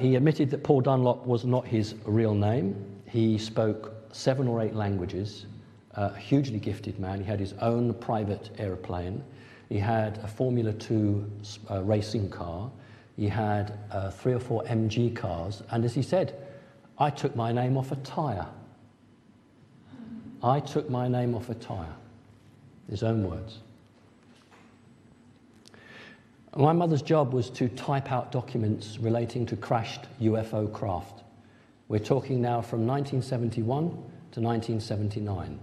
He admitted that Paul Dunlop was not his real name. He spoke 7 or 8 languages, a hugely gifted man. He had his own private aeroplane. He had a Formula 2 racing car. He had 3 or 4 MG cars. And as he said, "I took my name off a tyre." "I took my name off a tyre." His own words. My mother's job was to type out documents relating to crashed UFO craft. We're talking now from 1971 to 1979.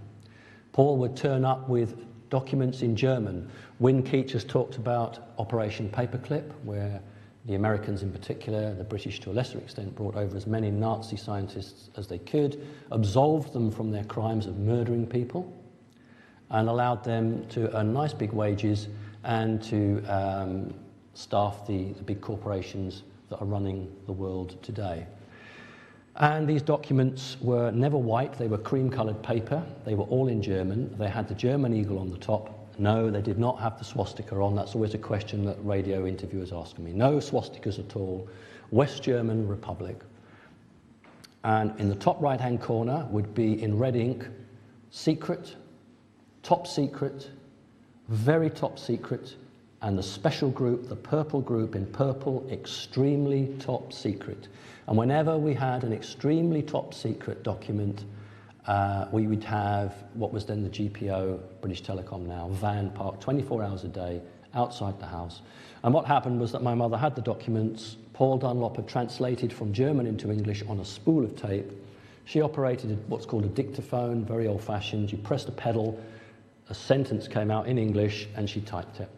Paul would turn up with documents in German. Wynne Keach has talked about Operation Paperclip, where the Americans in particular, the British to a lesser extent, brought over as many Nazi scientists as they could, absolved them from their crimes of murdering people, and allowed them to earn nice big wages and to staff the big corporations that are running the world today. And these documents were never white, they were cream-coloured paper, they were all in German, they had the German eagle on the top. No, they did not have the swastika on. That's always a question that radio interviewers ask me. No swastikas at all. West German Republic. And in the top right-hand corner would be in red ink, secret, top secret, very top secret, and the special group, the purple group in purple, extremely top secret. And whenever we had an extremely top secret document, we would have what was then the GPO, British Telecom now, van parked 24 hours a day outside the house. And what happened was that my mother had the documents. Paul Dunlop had translated from German into English on a spool of tape. She operated what's called a dictaphone, very old-fashioned. You pressed a pedal, a sentence came out in English, and she typed it.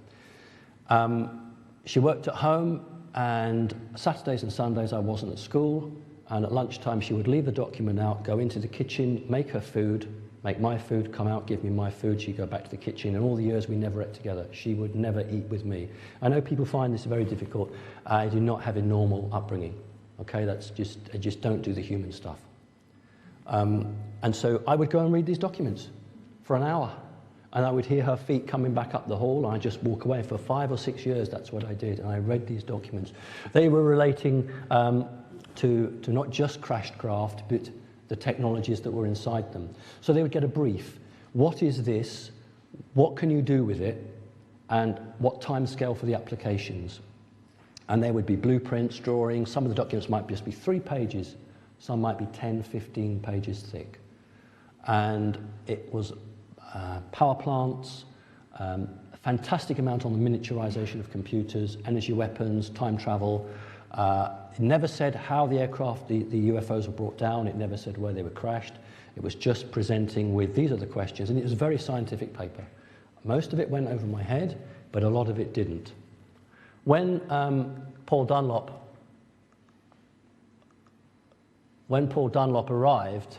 She worked at home, and Saturdays and Sundays I wasn't at school, and at lunchtime she would leave the document out, go into the kitchen, make her food, make my food, come out, give me my food, she'd go back to the kitchen, and all the years we never ate together. She would never eat with me. I know people find this very difficult. I do not have a normal upbringing, okay? I just don't do the human stuff. And so I would go and read these documents for an hour, and I would hear her feet coming back up the hall, and I'd just walk away. For 5 or 6 years, that's what I did, and I read these documents. They were relating to not just crashed craft, but the technologies that were inside them. So they would get a brief. What is this? What can you do with it? And what time scale for the applications? And there would be blueprints, drawings. Some of the documents might just be 3 pages. Some might be 10, 15 pages thick. And it was power plants, a fantastic amount on the miniaturization of computers, energy weapons, time travel. It never said how the aircraft, the UFOs were brought down. It never said where they were crashed. It was just presenting with, these are the questions, and it was a very scientific paper. Most of it went over my head, but a lot of it didn't. When Paul Dunlop arrived,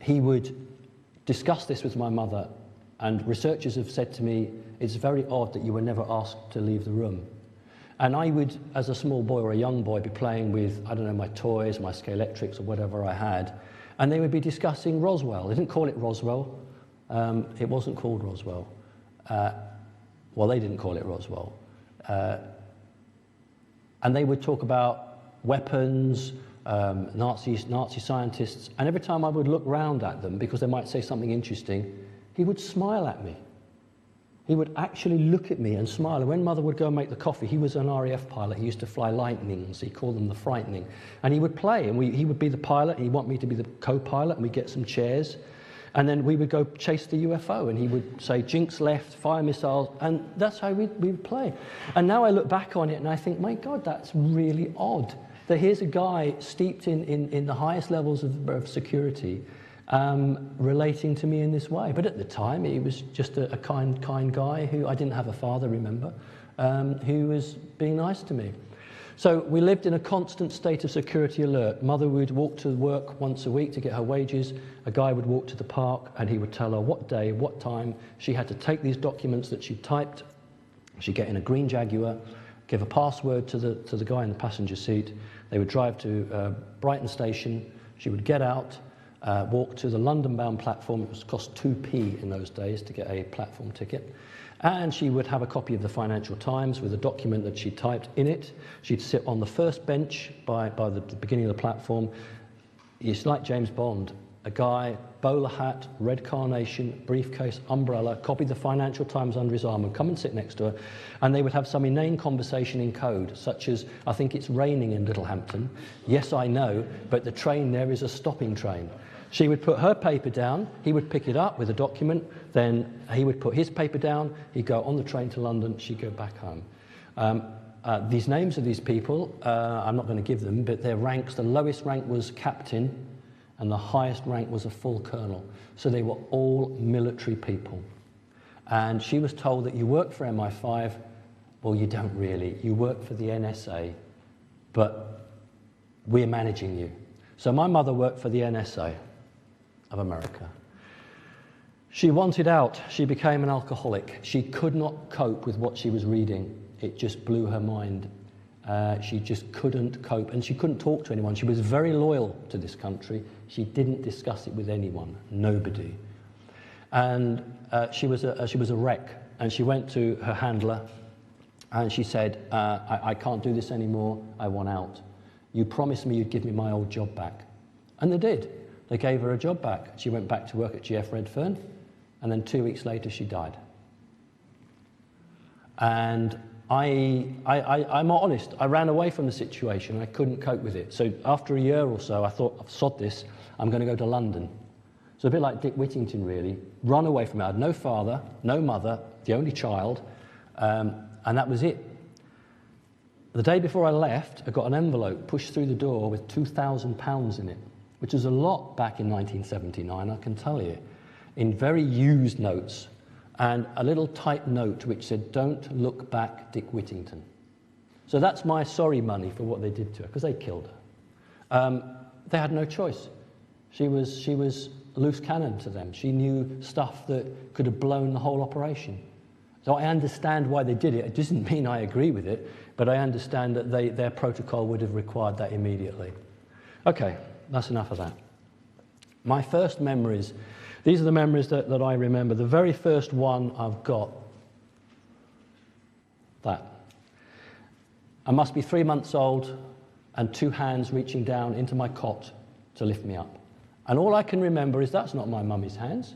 he would discuss this with my mother, and researchers have said to me, it's very odd that you were never asked to leave the room. And I would, as a small boy or a young boy, be playing with, I don't know, my toys, my Scalextrics or whatever I had, and they would be discussing Roswell. They didn't call it Roswell. It wasn't called Roswell. Well, they didn't call it Roswell. And they would talk about weapons, Nazi scientists, and every time I would look round at them, because they might say something interesting, he would smile at me. He would actually look at me and smile. And when Mother would go and make the coffee, he was an RAF pilot. He used to fly Lightnings. He called them the Frightening. And he would play, and he would be the pilot, and he'd want me to be the co-pilot, and we'd get some chairs. And then we would go chase the UFO, and he would say, jinx left, fire missiles, and that's how we would play. And now I look back on it, and I think, my God, that's really odd. That here's a guy steeped in the highest levels of security, relating to me in this way. But at the time, he was just a kind guy who, I didn't have a father, remember, who was being nice to me. So we lived in a constant state of security alert. Mother would walk to work once a week to get her wages. A guy would walk to the park and he would tell her what day, what time. She had to take these documents that she typed. She'd get in a green Jaguar, give a password to the guy in the passenger seat. They would drive to Brighton Station. She would get out, walk to the London-bound platform. It was cost 2p in those days to get a platform ticket. And she would have a copy of the Financial Times with a document that she typed in it. She'd sit on the first bench by the beginning of the platform. It's like James Bond. A guy, bowler hat, red carnation, briefcase, umbrella, copied the Financial Times under his arm and come and sit next to her. And they would have some inane conversation in code, such as, I think it's raining in Littlehampton. Yes, I know, but the train there is a stopping train. She would put her paper down, he would pick it up with a document, then he would put his paper down, he'd go on the train to London, she'd go back home. These names of these people, I'm not going to give them, but their ranks, the lowest rank was captain, and the highest rank was a full colonel. So they were all military people. And she was told that you work for MI5, well, you don't really. You work for the NSA, but we're managing you. So my mother worked for the NSA of America. She wanted out. She became an alcoholic. She could not cope with what she was reading. It just blew her mind. She just couldn't cope, and she couldn't talk to anyone. She was very loyal to this country. She didn't discuss it with anyone, nobody. And she was a wreck. And she went to her handler, and she said, I can't do this anymore. I want out. You promised me you'd give me my old job back. And they did. They gave her a job back. She went back to work at GF Redfern, and then 2 weeks later she died. And I'm honest, I ran away from the situation. I couldn't cope with it. So after a year or so, I thought, I've sod this, I'm going to go to London. So a bit like Dick Whittington, really. Run away from it. I had no father, no mother, the only child, and that was it. The day before I left, I got an envelope pushed through the door with £2,000 in it, which was a lot back in 1979, I can tell you, in very used notes, and a little typed note which said, "Don't look back, Dick Whittington." So that's my sorry money for what they did to her, because they killed her. They had no choice. She was loose cannon to them. She knew stuff that could have blown the whole operation. So I understand why they did it. It doesn't mean I agree with it, but I understand that their protocol would have required that immediately. Okay, that's enough of that. My first memories, these are the memories that I remember. The very first one I've got, that. I must be 3 months old and 2 hands reaching down into my cot to lift me up. And all I can remember is that's not my mummy's hands.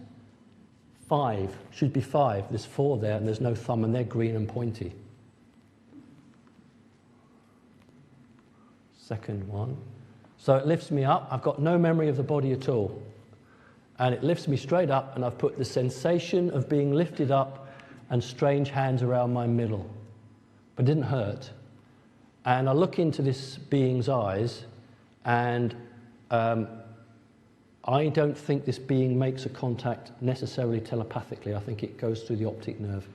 5, should be 5. There's 4 there and there's no thumb and they're green and pointy. Second one. So it lifts me up. I've got no memory of the body at all. And it lifts me straight up, and I've put the sensation of being lifted up and strange hands around my middle. But it didn't hurt. And I look into this being's eyes, and I don't think this being makes a contact necessarily telepathically. I think it goes through the optic nerve.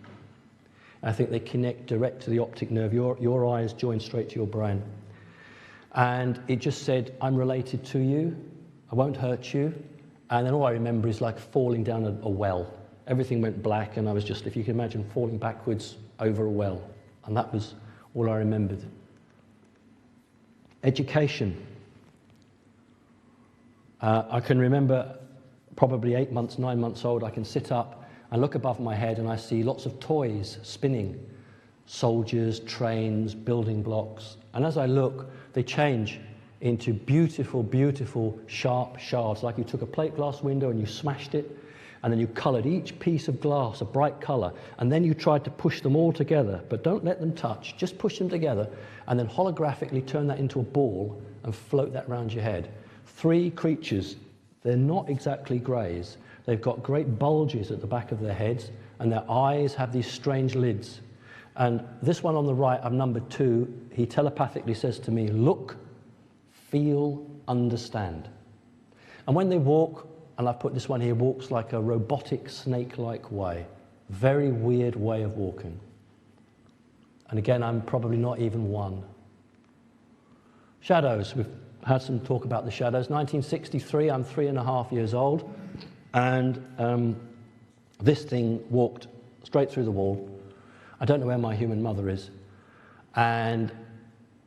I think they connect direct to the optic nerve. Your eyes join straight to your brain. And it just said, "I'm related to you. I won't hurt you." And then all I remember is like falling down a well. Everything went black, and I was just, if you can imagine, falling backwards over a well. And that was all I remembered. Education. I can remember probably 8 months, 9 months old, I can sit up and look above my head and I see lots of toys spinning. Soldiers, trains, building blocks. And as I look, they change into beautiful, beautiful, sharp shards, like you took a plate glass window and you smashed it, and then you coloured each piece of glass a bright colour, and then you tried to push them all together, but don't let them touch, just push them together, and then holographically turn that into a ball and float that round your head. 3 creatures, they're not exactly greys, they've got great bulges at the back of their heads, and their eyes have these strange lids. And this one on the right, I'm number 2, he telepathically says to me, look, feel, understand. And when they walk, and I've put this one here, walks like a robotic, snake-like way. Very weird way of walking. And again, I'm probably not even 1. Shadows, we've had some talk about the shadows. 1963, I'm 3.5 years old, and this thing walked straight through the wall. I don't know where my human mother is, and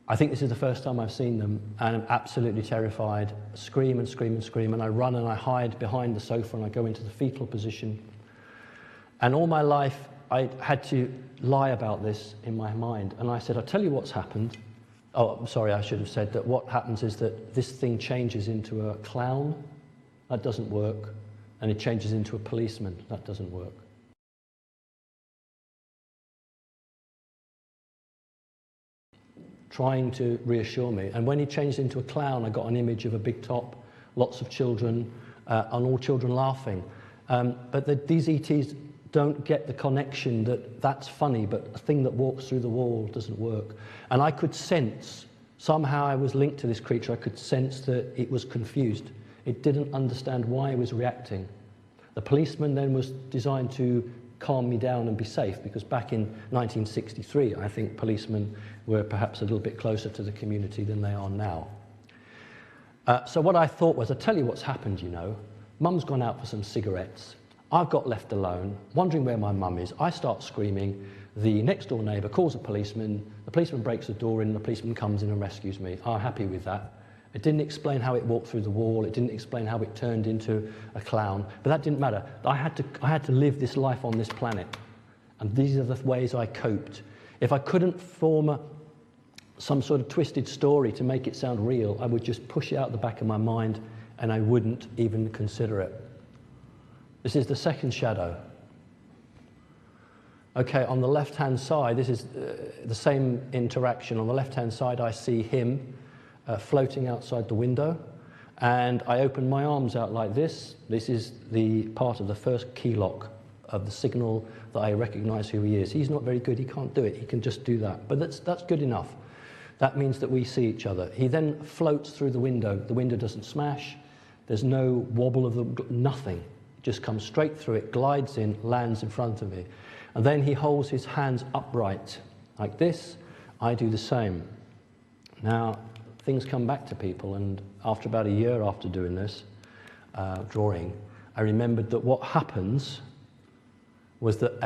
I think this is the first time I've seen them, and I'm absolutely terrified. Scream and scream and scream, and I run and I hide behind the sofa and I go into the fetal position. And all my life I had to lie about this in my mind, and I said, I'll tell you what's happened. Oh, I'm sorry, I should have said that what happens is that this thing changes into a clown. That doesn't work. And it changes into a policeman. That doesn't work. Trying to reassure me. And when he changed into a clown, I got an image of a big top, lots of children, and all children laughing. But these ETs don't get the connection that that's funny, but a thing that walks through the wall doesn't work. And I could sense, somehow I was linked to this creature, I could sense that it was confused. It didn't understand why it was reacting. The policeman then was designed to calm me down and be safe, because back in 1963, I think policemen were perhaps a little bit closer to the community than they are now. So what I thought was, I'll tell you what's happened, you know. Mum's gone out for some cigarettes. I've got left alone, wondering where my mum is. I start screaming. The next door neighbour calls a policeman. The policeman breaks the door in, the policeman comes in and rescues me. I'm happy with that. It didn't explain how it walked through the wall. It didn't explain how it turned into a clown. But that didn't matter. I had to live this life on this planet. And these are the ways I coped. If I couldn't form some sort of twisted story to make it sound real, I would just push it out the back of my mind and I wouldn't even consider it. This is the second shadow. Okay, on the left-hand side, this is the same interaction. On the left-hand side, I see him floating outside the window, and I open my arms out like this. This is the part of the first key lock of the signal that I recognize who he is. He's not very good, he can't do it, he can just do that. But that's good enough. That means that we see each other. He then floats through the window doesn't smash, there's no wobble of the, nothing. Just comes straight through it, glides in, lands in front of me. And then he holds his hands upright, like this. I do the same. Now, things come back to people, and after about a year after doing this, drawing, I remembered that what happens was that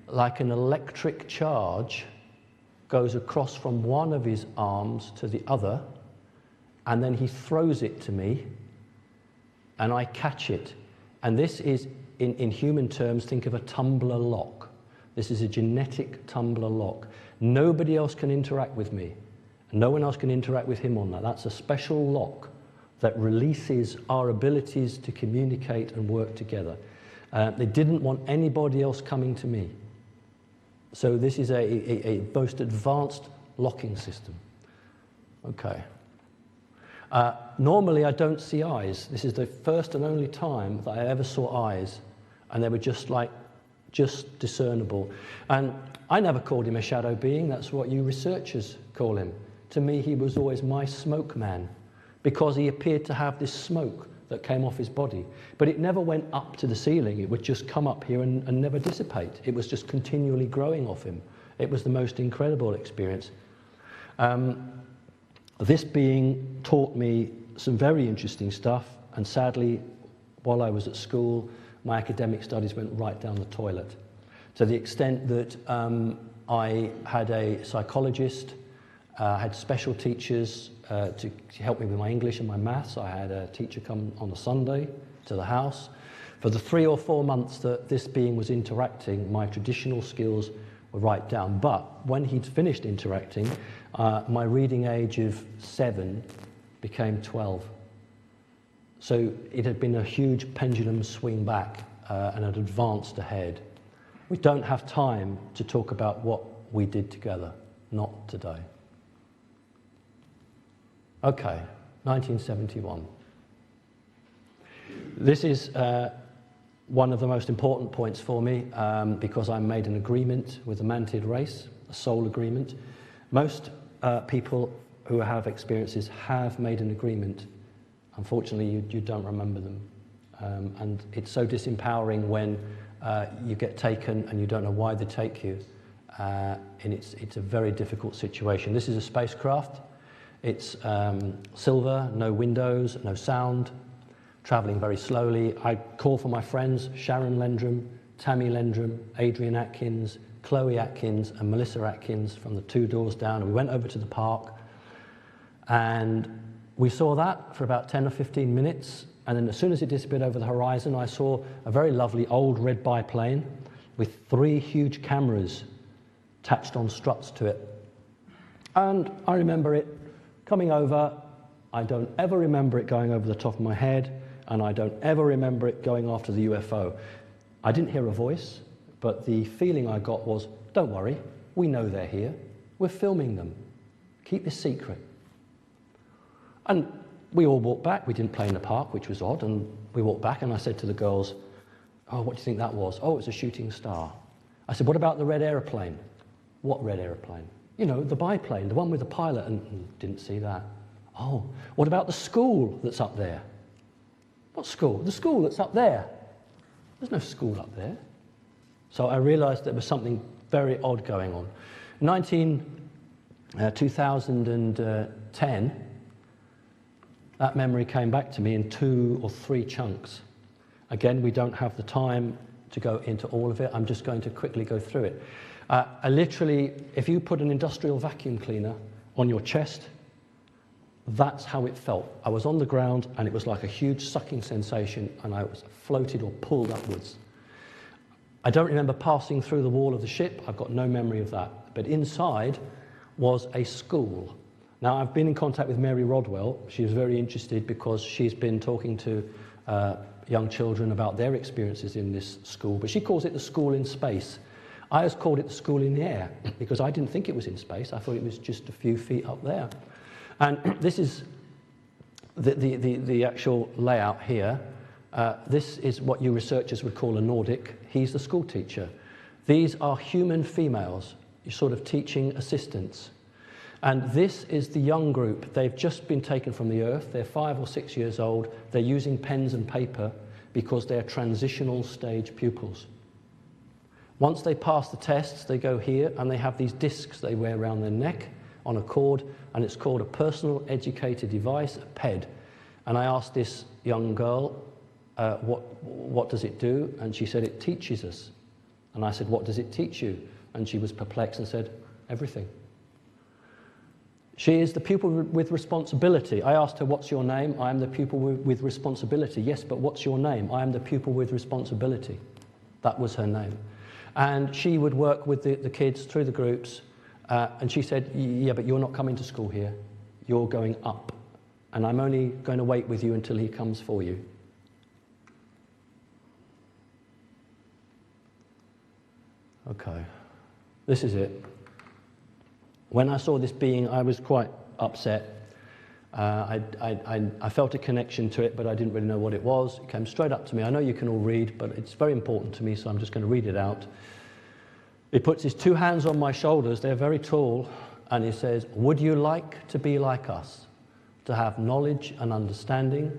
like an electric charge goes across from one of his arms to the other, and then he throws it to me, and I catch it. And this is, in human terms, think of a tumbler lock. This is a genetic tumbler lock. Nobody else can interact with me. No one else can interact with him on that. That's a special lock that releases our abilities to communicate and work together. They didn't want anybody else coming to me. So this is a most advanced locking system. Okay. Normally I don't see eyes. This is the first and only time that I ever saw eyes, and they were just discernible. And I never called him a shadow being. That's what you researchers call him. To me, he was always my smoke man, because he appeared to have this smoke that came off his body. But it never went up to the ceiling. It would just come up here and never dissipate. It was just continually growing off him. It was the most incredible experience. This being taught me some very interesting stuff, and sadly, while I was at school, my academic studies went right down the toilet, to the extent that I had a psychologist, had special teachers to help me with my English and my maths. I had a teacher come on a Sunday to the house. For the 3 or 4 months that this being was interacting, my traditional skills were right down. But when he'd finished interacting, my reading age of 7 became 12. So it had been a huge pendulum swing back and had advanced ahead. We don't have time to talk about what we did together, not today. Okay, 1971. This is one of the most important points for me because I made an agreement with the Mantid race, a soul agreement. Most people who have experiences have made an agreement. Unfortunately, you don't remember them. And it's so disempowering when you get taken and you don't know why they take you. And it's a very difficult situation. This is a spacecraft. It's silver, no windows, no sound, traveling very slowly. I call for my friends, Sharon Lendrum, Tammy Lendrum, Adrian Atkins, Chloe Atkins, and Melissa Atkins from the 2 doors down. And we went over to the park and we saw that for about 10 or 15 minutes. And then as soon as it disappeared over the horizon, I saw a very lovely old red biplane with 3 huge cameras attached on struts to it. And I remember it coming over. I don't ever remember it going over the top of my head, and I don't ever remember it going after the UFO. I didn't hear a voice, but the feeling I got was, don't worry, we know they're here. We're filming them. Keep this secret. And we all walked back. We didn't play in the park, which was odd, and we walked back, and I said to the girls, oh, what do you think that was? Oh, it's a shooting star. I said, what about the red aeroplane? What red aeroplane? You know, the biplane, the one with the pilot, and didn't see that. Oh, what about the school that's up there? What school? The school that's up there. There's no school up there. So I realized there was something very odd going on. 2010, that memory came back to me in 2 or 3 chunks. Again, we don't have the time to go into all of it. I'm just going to quickly go through it. I literally, if you put an industrial vacuum cleaner on your chest, that's how it felt. I was on the ground and it was like a huge sucking sensation and I was floated or pulled upwards. I don't remember passing through the wall of the ship. I've got no memory of that. But inside was a school. Now, I've been in contact with Mary Rodwell. She was very interested because she's been talking to young children about their experiences in this school, but she calls it the school in space. I just called it the school in the air because I didn't think it was in space. I thought it was just a few feet up there. And this is the actual layout here. This is what you researchers would call a Nordic. He's the school teacher. These are human females, sort of teaching assistants. And this is the young group. They've just been taken from the earth. They're 5 or 6 years old. They're using pens and paper because they're transitional stage pupils. Once they pass the tests, they go here and they have these discs they wear around their neck on a cord, and it's called a personal educator device, a PED. And I asked this young girl, what does it do? And she said, it teaches us. And I said, what does it teach you? And she was perplexed and said, everything. She is the pupil with responsibility. I asked her, what's your name? I am the pupil with responsibility. Yes, but what's your name? I am the pupil with responsibility. That was her name. And she would work with the kids through the groups. And she said, yeah, but you're not coming to school here. You're going up. And I'm only going to wait with you until he comes for you. Okay, this is it. When I saw this being, I was quite upset. I felt a connection to it, but I didn't really know what it was. It came straight up to me. I know you can all read, but it's very important to me, so I'm just going to read it out. He puts his 2 hands on my shoulders, they're very tall, and he says, would you like to be like us? To have knowledge and understanding,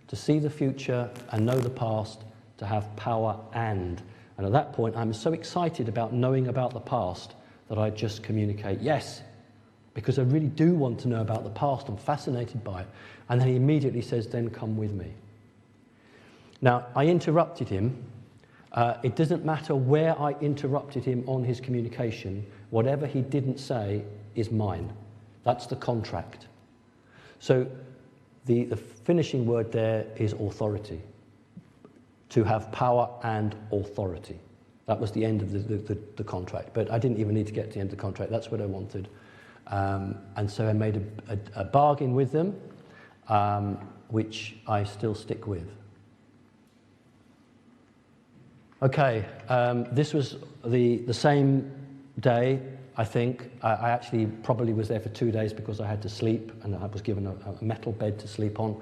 to see the future and know the past, to have power and at that point, I'm so excited about knowing about the past that I just communicate, yes, because I really do want to know about the past. I'm fascinated by it. And then he immediately says, then come with me. Now, I interrupted him, It doesn't matter where I interrupted him on his communication, whatever he didn't say is mine. That's the contract. So the finishing word there is authority. To have power and authority. That was the end of the contract. But I didn't even need to get to the end of the contract. That's what I wanted. And so I made a bargain with them, which I still stick with. Okay, this was the same day, I think. I actually probably was there for 2 days because I had to sleep, and I was given a metal bed to sleep on.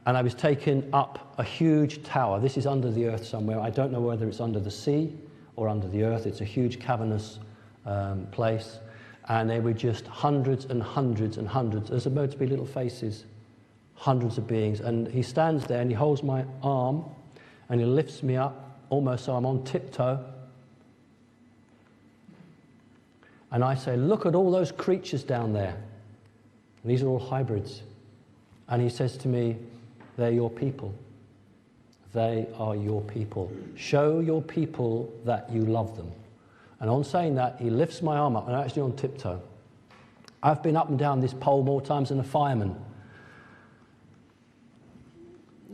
And I was taken up a huge tower. This is under the earth somewhere. I don't know whether it's under the sea or under the earth. It's a huge cavernous place. And there were just hundreds and hundreds and hundreds. There's about to be little faces, hundreds of beings. And he stands there and he holds my arm and he lifts me up, almost so I'm on tiptoe. And I say, look at all those creatures down there. And these are all hybrids. And he says to me, they're your people. They are your people. Show your people that you love them. And on saying that, he lifts my arm up, and I'm actually on tiptoe. I've been up and down this pole more times than a fireman.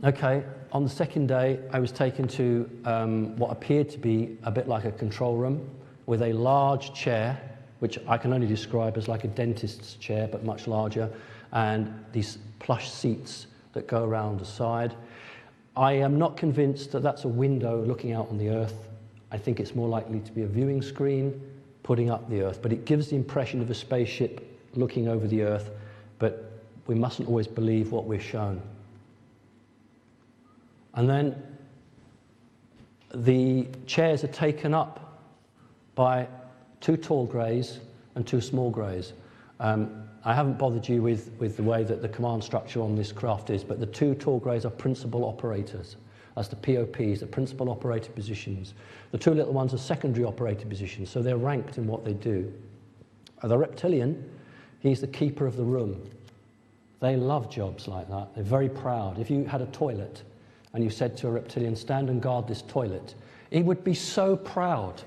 Okay, on the second day, I was taken to what appeared to be a bit like a control room with a large chair, which I can only describe as like a dentist's chair, but much larger, and these plush seats that go around the side. I am not convinced that that's a window looking out on the earth. I think it's more likely to be a viewing screen putting up the earth, but it gives the impression of a spaceship looking over the earth, but we mustn't always believe what we're shown. And then the chairs are taken up by 2 tall greys and 2 small greys. I haven't bothered you with the way that the command structure on this craft is, but the 2 tall greys are principal operators. That's the POPs, the principal operator positions. The 2 little ones are secondary operator positions, so they're ranked in what they do. The reptilian, he's the keeper of the room. They love jobs like that. They're very proud. If you had a toilet and you said to a reptilian, stand and guard this toilet, he would be so proud.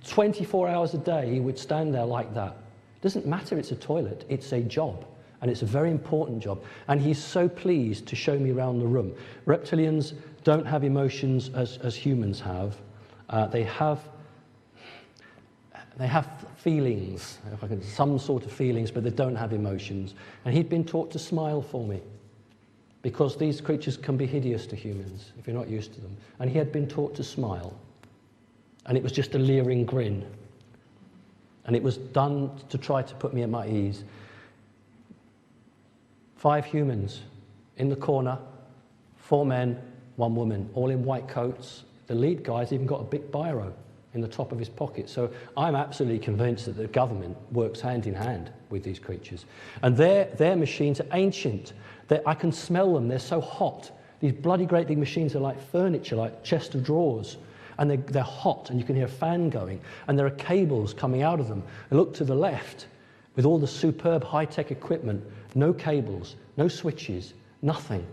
24 hours a day, he would stand there like that. It doesn't matter it's a toilet, it's a job. And it's a very important job. And he's so pleased to show me around the room. Reptilians don't have emotions as humans have. They have feelings, some sort of feelings, but they don't have emotions. And he'd been taught to smile for me, because these creatures can be hideous to humans if you're not used to them. And he had been taught to smile. And it was just a leering grin. And it was done to try to put me at my ease. 5 humans in the corner, 4 men, 1 woman, all in white coats. The lead guy's even got a big biro in the top of his pocket. So I'm absolutely convinced that the government works hand in hand with these creatures. And their machines are ancient. I can smell them, they're so hot. These bloody great big machines are like furniture, like chest of drawers. And they're hot, and you can hear a fan going. And there are cables coming out of them. And look to the left, with all the superb high-tech equipment, no cables, no switches, nothing.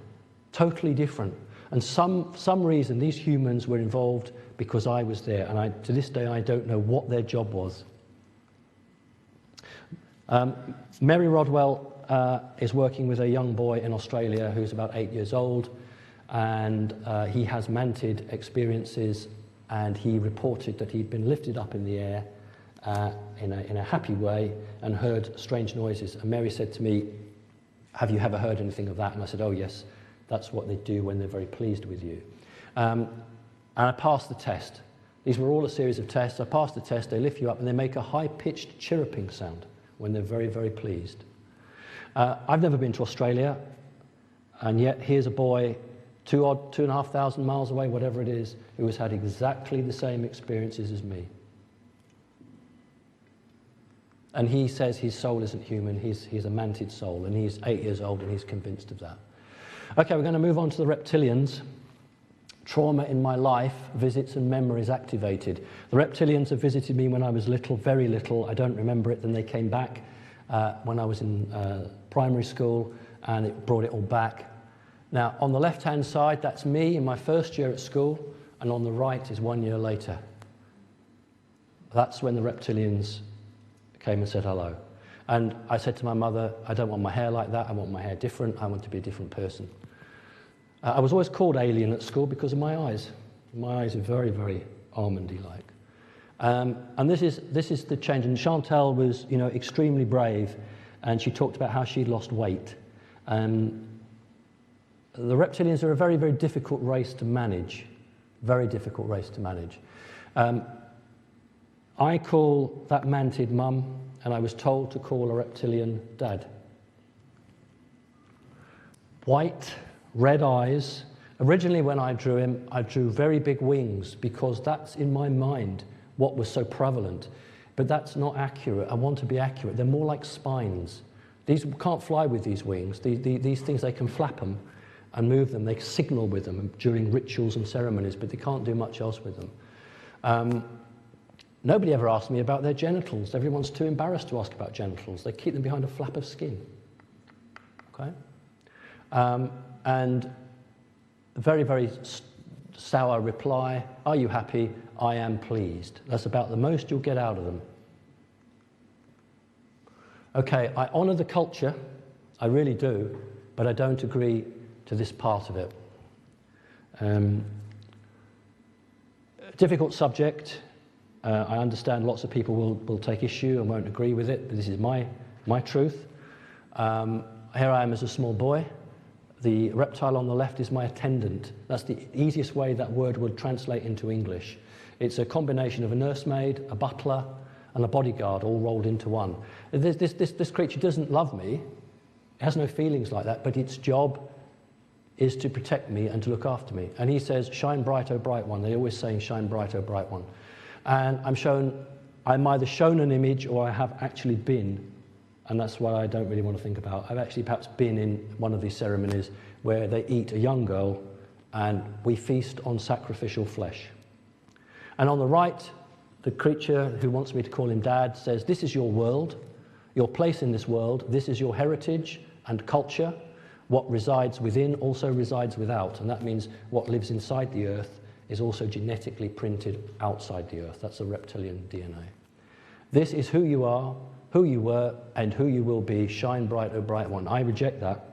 Totally different. And some reason these humans were involved because I was there. And to this day, I don't know what their job was. Mary Rodwell is working with a young boy in Australia who's about 8 years old. And he has Mantid experiences. And he reported that he'd been lifted up in the air in a happy way and heard strange noises. And Mary said to me, have you ever heard anything of that? And I said, oh yes, that's what they do when they're very pleased with you. And I passed the test. These were all a series of tests. I passed the test, they lift you up and they make a high-pitched chirruping sound when they're very, very pleased. I've never been to Australia, and yet here's a boy 2,500 miles away, whatever it is, who has had exactly the same experiences as me. And he says his soul isn't human, he's a mantid soul, and he's 8 years old and he's convinced of that. Okay, we're going to move on to the reptilians. Trauma in my life, visits and memories activated. The reptilians have visited me when I was little, very little. I don't remember it. Then they came back when I was in primary school, and it brought it all back. Now, on the left-hand side, that's me in my first year at school. and on the right is 1 year later. That's when the reptilians came and said hello. And I said to my mother, I don't want my hair like that, I want my hair different, I want to be a different person. I was always called alien at school because of my eyes. My eyes are very, very almondy-like. And this is the change. And Chantal was, you know, extremely brave, and she talked about how she'd lost weight. The reptilians are a very, very difficult race to manage. Very difficult race to manage. I call that Mantid mum, and I was told to call a reptilian dad. White, red eyes. Originally when I drew him, I drew very big wings because that's in my mind what was so prevalent. But that's not accurate. I want to be accurate. They're more like spines. These can't fly with these wings. These things, they can flap them and move them. They signal with them during rituals and ceremonies, but they can't do much else with them. Nobody ever asked me about their genitals. Everyone's too embarrassed to ask about genitals. They keep them behind a flap of skin. Okay? And very, very sour reply, are you happy? I am pleased. That's about the most you'll get out of them. Okay, I honour the culture, I really do, but I don't agree to this part of it. Difficult subject. I understand lots of people will take issue and won't agree with it, but this is my truth. Here I am as a small boy. The reptile on the left is my attendant. That's the easiest way that word would translate into English. It's a combination of a nursemaid, a butler, and a bodyguard all rolled into one. This creature doesn't love me. It has no feelings like that, but its job is to protect me and to look after me. And he says, shine bright, oh bright one. They're always saying, shine bright, oh bright one. And I'm either shown an image or I have actually been, and that's what I don't really want to think about. I've actually perhaps been in one of these ceremonies where they eat a young girl and we feast on sacrificial flesh. And on the right, the creature who wants me to call him Dad says, this is your world, your place in this world, this is your heritage and culture. What resides within also resides without, and that means what lives inside the earth is also genetically printed outside the earth. That's a reptilian DNA. This is who you are, who you were, and who you will be. Shine bright, oh bright one. I reject that.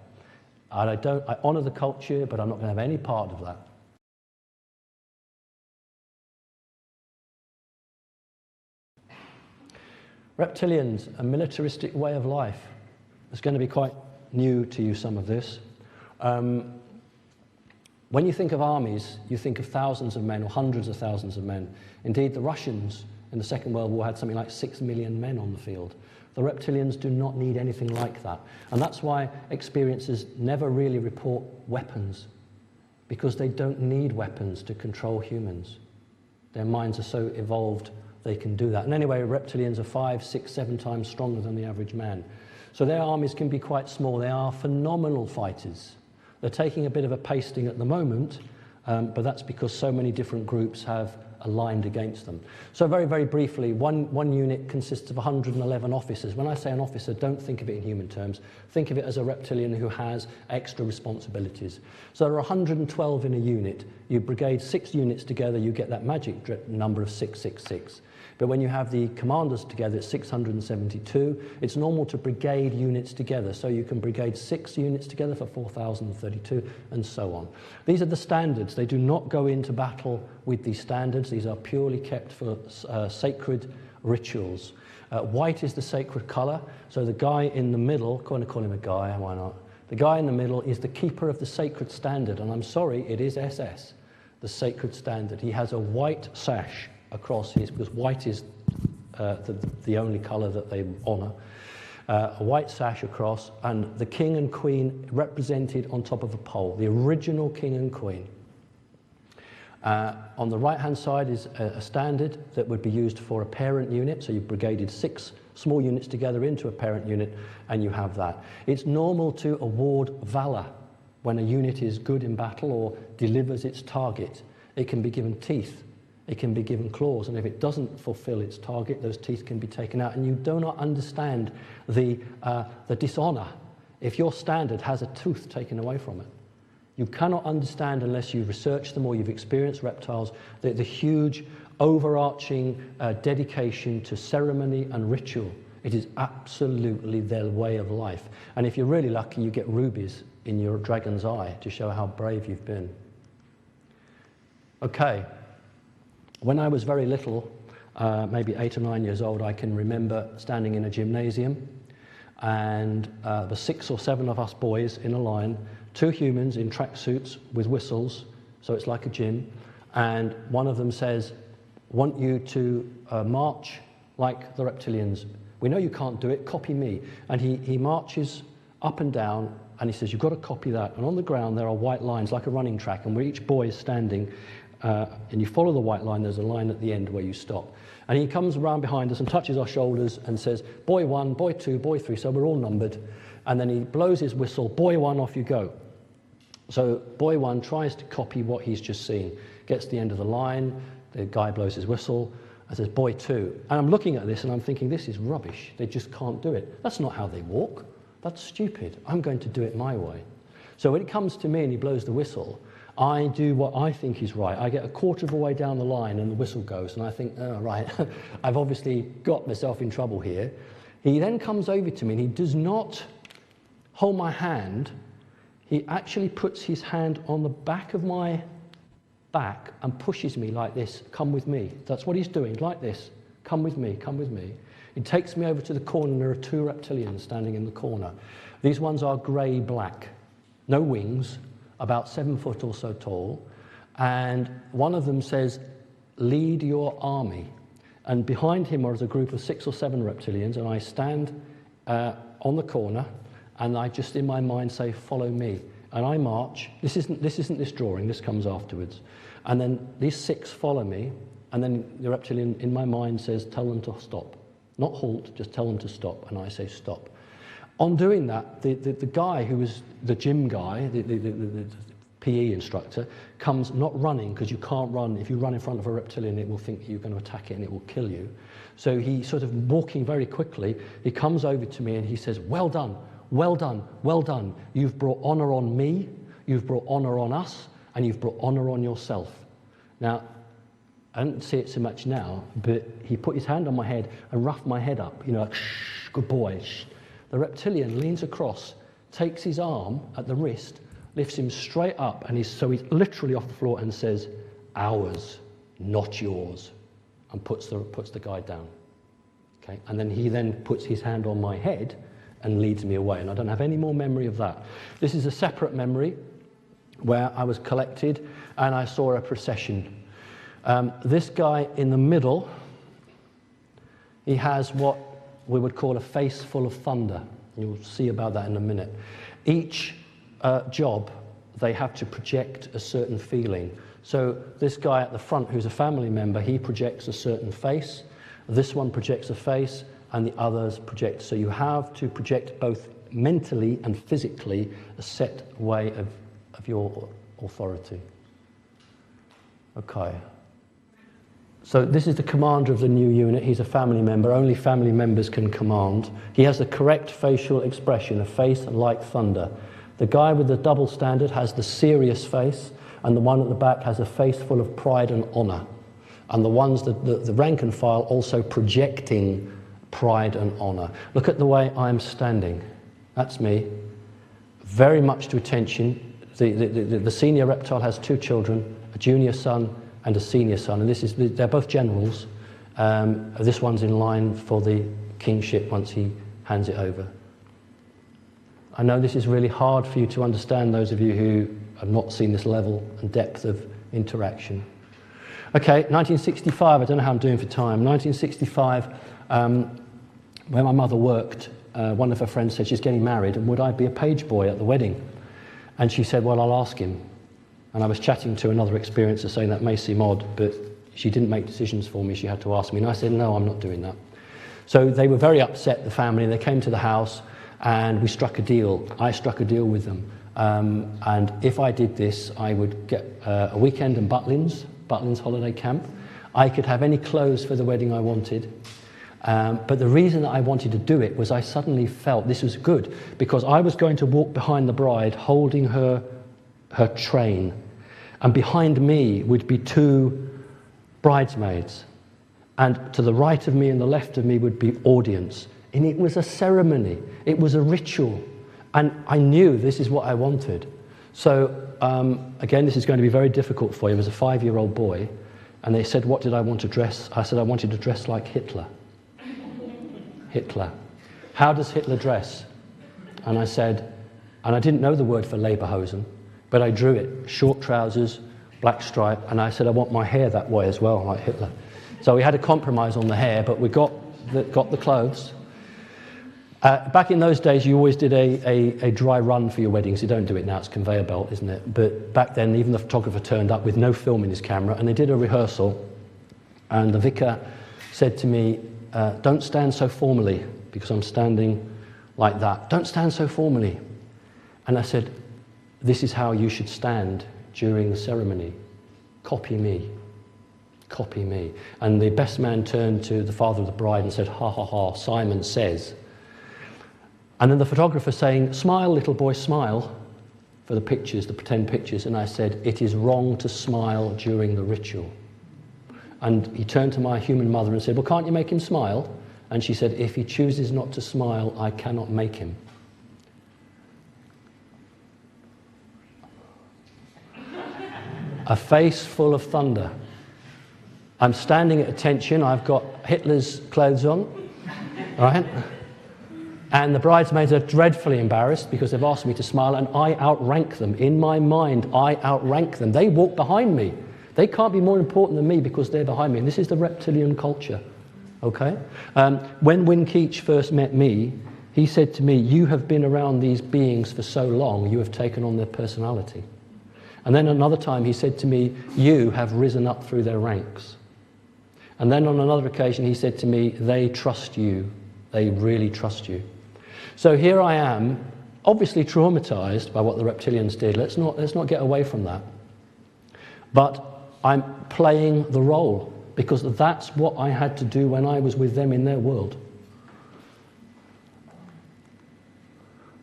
And I honour the culture, but I'm not going to have any part of that. Reptilians, a militaristic way of life. It's going to be quite new to you, some of this. When you think of armies, you think of thousands of men or hundreds of thousands of men. Indeed, the Russians in the Second World War had something like 6 million men on the field. The reptilians do not need anything like that. And that's why experiencers never really report weapons, because they don't need weapons to control humans. Their minds are so evolved they can do that. And anyway, reptilians are 5, 6, 7 times stronger than the average man. So their armies can be quite small. They are phenomenal fighters. They're taking a bit of a pasting at the moment, but that's because so many different groups have aligned against them. So very, very briefly, one unit consists of 111 officers. When I say an officer, don't think of it in human terms. Think of it as a reptilian who has extra responsibilities. So there are 112 in a unit. You brigade 6 units together, you get that magic number of 666. But when you have the commanders together, it's 672. It's normal to brigade units together, so you can brigade 6 units together for 4,032, and so on. These are the standards. They do not go into battle with these standards. These are purely kept for sacred rituals. White is the sacred colour, so the guy in the middle, I'm going to call him a guy, why not? The guy in the middle is the keeper of the sacred standard, and I'm sorry, it is SS, the sacred standard. He has a white sash across his, because white is the only colour that they honour, a white sash across, and the king and queen represented on top of a pole, the original king and queen. On the right hand side is a standard that would be used for a parent unit, so you brigaded 6 small units together into a parent unit, and you have that. It's normal to award valour when a unit is good in battle or delivers its target. It can be given teeth. It can be given claws, and if it doesn't fulfill its target, those teeth can be taken out, and you do not understand the dishonour if your standard has a tooth taken away from it. You cannot understand unless you've researched them or you've experienced reptiles, the huge overarching dedication to ceremony and ritual. It is absolutely their way of life. And if you're really lucky, you get rubies in your dragon's eye to show how brave you've been. Okay. When I was very little, maybe 8 or 9 years old, I can remember standing in a gymnasium, and there were 6 or 7 of us boys in a line, 2 humans in tracksuits with whistles, so it's like a gym, and one of them says, "Want you to march like the reptilians. We know you can't do it, copy me." And he marches up and down, and he says, "You've got to copy that." And on the ground there are white lines like a running track, and where each boy is standing, and you follow the white line, there's a line at the end where you stop. And he comes around behind us and touches our shoulders and says, "Boy 1, boy 2, boy 3, so we're all numbered. And then he blows his whistle, "Boy 1, off you go." So boy 1 tries to copy what he's just seen, gets to the end of the line, the guy blows his whistle and says, "Boy 2. And I'm looking at this and I'm thinking, this is rubbish. They just can't do it. That's not how they walk. That's stupid. I'm going to do it my way. So when it comes to me and he blows the whistle, I do what I think is right. I get a quarter of a way down the line and the whistle goes, and I think, oh, right, I've obviously got myself in trouble here. He then comes over to me and he does not hold my hand. He actually puts his hand on the back of my back and pushes me like this, "Come with me." That's what he's doing, like this, "Come with me, come with me." He takes me over to the corner, and there are 2 reptilians standing in the corner. These ones are grey-black, no wings, about 7 foot or so tall, and one of them says, "Lead your army." And behind him is a group of 6 or 7 reptilians, and I stand on the corner, and I just in my mind say, "Follow me." And I march. This isn't this drawing, this comes afterwards. And then these 6 follow me, and then the reptilian in my mind says, "Tell them to stop." Not halt, just tell them to stop, and I say stop. On doing that, the guy who was the gym guy, the PE instructor, comes not running, because you can't run. If you run in front of a reptilian, it will think you're going to attack it and it will kill you. So he sort of walking very quickly, he comes over to me and he says, "Well done, well done, well done. You've brought honor on me, you've brought honor on us, and you've brought honor on yourself." Now, I don't see it so much now, but he put his hand on my head and roughed my head up, you know, like, "Shh, good boy, shh." The reptilian leans across, takes his arm at the wrist, lifts him straight up, and he's literally off the floor and says, "Ours, not yours," and puts the guy down. Okay, and then he puts his hand on my head and leads me away, and I don't have any more memory of that. This is a separate memory where I was collected and I saw a procession. This guy in the middle, he has what we would call a face full of thunder. You'll see about that in a minute. Each job, they have to project a certain feeling. So this guy at the front, who's a family member, he projects a certain face. This one projects a face, and the others project. So you have to project both mentally and physically a set way of your authority. Okay. So this is the commander of the new unit. He's a family member. Only family members can command. He has the correct facial expression, a face like thunder. The guy with the double standard has the serious face, and the one at the back has a face full of pride and honor. And the ones, the rank and file, also projecting pride and honor. Look at the way I'm standing. That's me. Very much to attention. The senior reptile has 2 children, a junior son and a senior son, and they're both generals. This one's in line for the kingship once he hands it over. I know this is really hard for you to understand, those of you who have not seen this level and depth of interaction. Okay, 1965, I don't know how I'm doing for time. 1965, where my mother worked, one of her friends said she's getting married, and would I be a page boy at the wedding? And she said, "Well, I'll ask him." And I was chatting to another experiencer saying that may seem odd, but she didn't make decisions for me, she had to ask me. And I said, "No, I'm not doing that." So they were very upset, the family, and they came to the house and we struck a deal. I struck a deal with them. And if I did this, I would get a weekend in Butlins holiday camp. I could have any clothes for the wedding I wanted. But the reason that I wanted to do it was I suddenly felt this was good, because I was going to walk behind the bride holding her her train, and behind me would be 2 bridesmaids, and to the right of me and the left of me would be audience. And it was a ceremony, it was a ritual, and I knew this is what I wanted. So again, this is going to be very difficult for you. I was a 5-year-old boy, and they said, what did I want to dress? I said I wanted to dress like Hitler. Hitler. How does Hitler dress? And I said, and I didn't know the word for Leberhosen, but I drew it, short trousers, black stripe, and I said I want my hair that way as well, like Hitler. So we had a compromise on the hair, but we got the clothes. Back in those days, you always did a dry run for your weddings. You don't do it now, it's conveyor belt, isn't it? But back then, even the photographer turned up with no film in his camera, and they did a rehearsal, and the vicar said to me, don't stand so formally, because I'm standing like that. Don't stand so formally. And I said, this is how you should stand during the ceremony. Copy me. Copy me. And the best man turned to the father of the bride and said, ha ha ha, Simon says. And then the photographer saying, smile, little boy, smile, for the pictures, the pretend pictures. And I said, it is wrong to smile during the ritual. And he turned to my human mother and said, well, can't you make him smile? And she said, if he chooses not to smile, I cannot make him. A face full of thunder. I'm standing at attention. I've got Hitler's clothes on, right? And the bridesmaids are dreadfully embarrassed because they've asked me to smile, and I outrank them. In my mind, I outrank them. They walk behind me. They can't be more important than me because they're behind me. And this is the reptilian culture, okay? When Win Keach first met me, he said to me, you have been around these beings for so long, you have taken on their personality. And then another time he said to me, you have risen up through their ranks. And then on another occasion he said to me, they trust you. They really trust you. So here I am, obviously traumatized by what the reptilians did. Let's not get away from that. But I'm playing the role because that's what I had to do when I was with them in their world.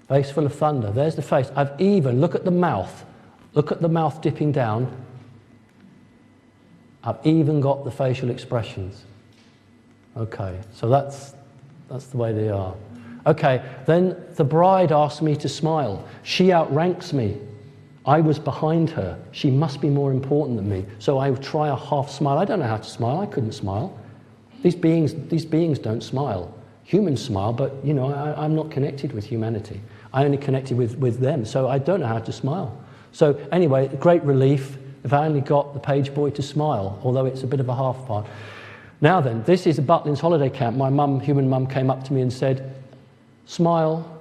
Face full of thunder. There's the face. I've even, look at the mouth. Look at the mouth dipping down. I've even got the facial expressions. Okay, so that's the way they are. Okay, then the bride asked me to smile. She outranks me. I was behind her. She must be more important than me. So I would try a half smile. I don't know how to smile. I couldn't smile. These beings don't smile. Humans smile, but you know, I'm not connected with humanity. I only connected with them, so I don't know how to smile. So anyway, great relief if I only got the page boy to smile, although it's a bit of a half part. Now then, this is a Butlins holiday camp. My mum, human mum, came up to me and said, smile.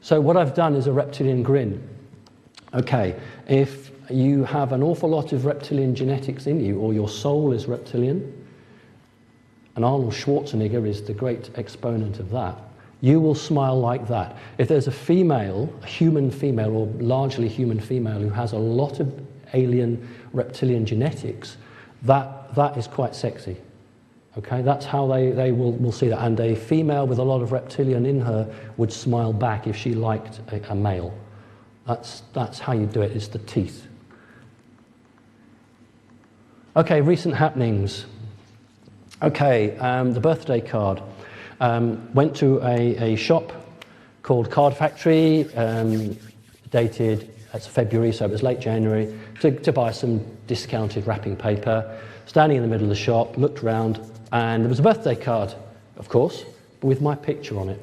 So what I've done is a reptilian grin. Okay, if you have an awful lot of reptilian genetics in you, or your soul is reptilian, and Arnold Schwarzenegger is the great exponent of that, you will smile like that. If there's a female, a human female, or largely human female, who has a lot of alien reptilian genetics, that is quite sexy. Okay, that's how they will see that. And a female with a lot of reptilian in her would smile back if she liked a male. That's how you do it, it's the teeth. Okay, recent happenings. Okay, the birthday card. Went to a shop called Card Factory, dated, it's February, so it was late January, to buy some discounted wrapping paper. Standing in the middle of the shop, looked around, and there was a birthday card, of course, but with my picture on it.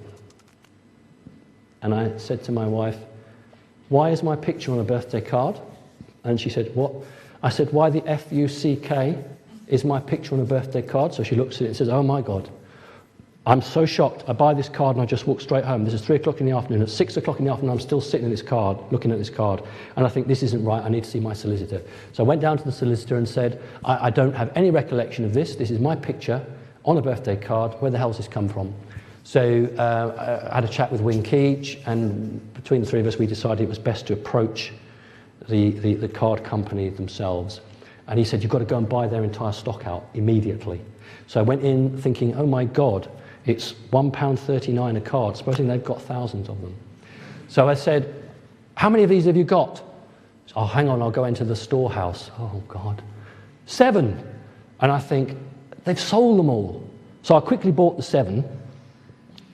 And I said to my wife, why is my picture on a birthday card? And she said, what? I said, why the F-U-C-K is my picture on a birthday card? So she looks at it and says, oh my God, I'm so shocked. I buy this card and I just walk straight home. This is 3 o'clock in the afternoon. At 6 o'clock in the afternoon, I'm still sitting in this card, looking at this card. And I think this isn't right. I need to see my solicitor. So I went down to the solicitor and said, I don't have any recollection of this. This is my picture on a birthday card. Where the hell's this come from? So I had a chat with Win Keach, and between the three of us, we decided it was best to approach the card company themselves. And he said, you've got to go and buy their entire stock out immediately. So I went in thinking, oh my God, it's £1.39 a card, supposing they've got thousands of them. So I said, how many of these have you got? So, oh, hang on, I'll go into the storehouse. Oh, God. 7. And I think, they've sold them all. So I quickly bought the 7,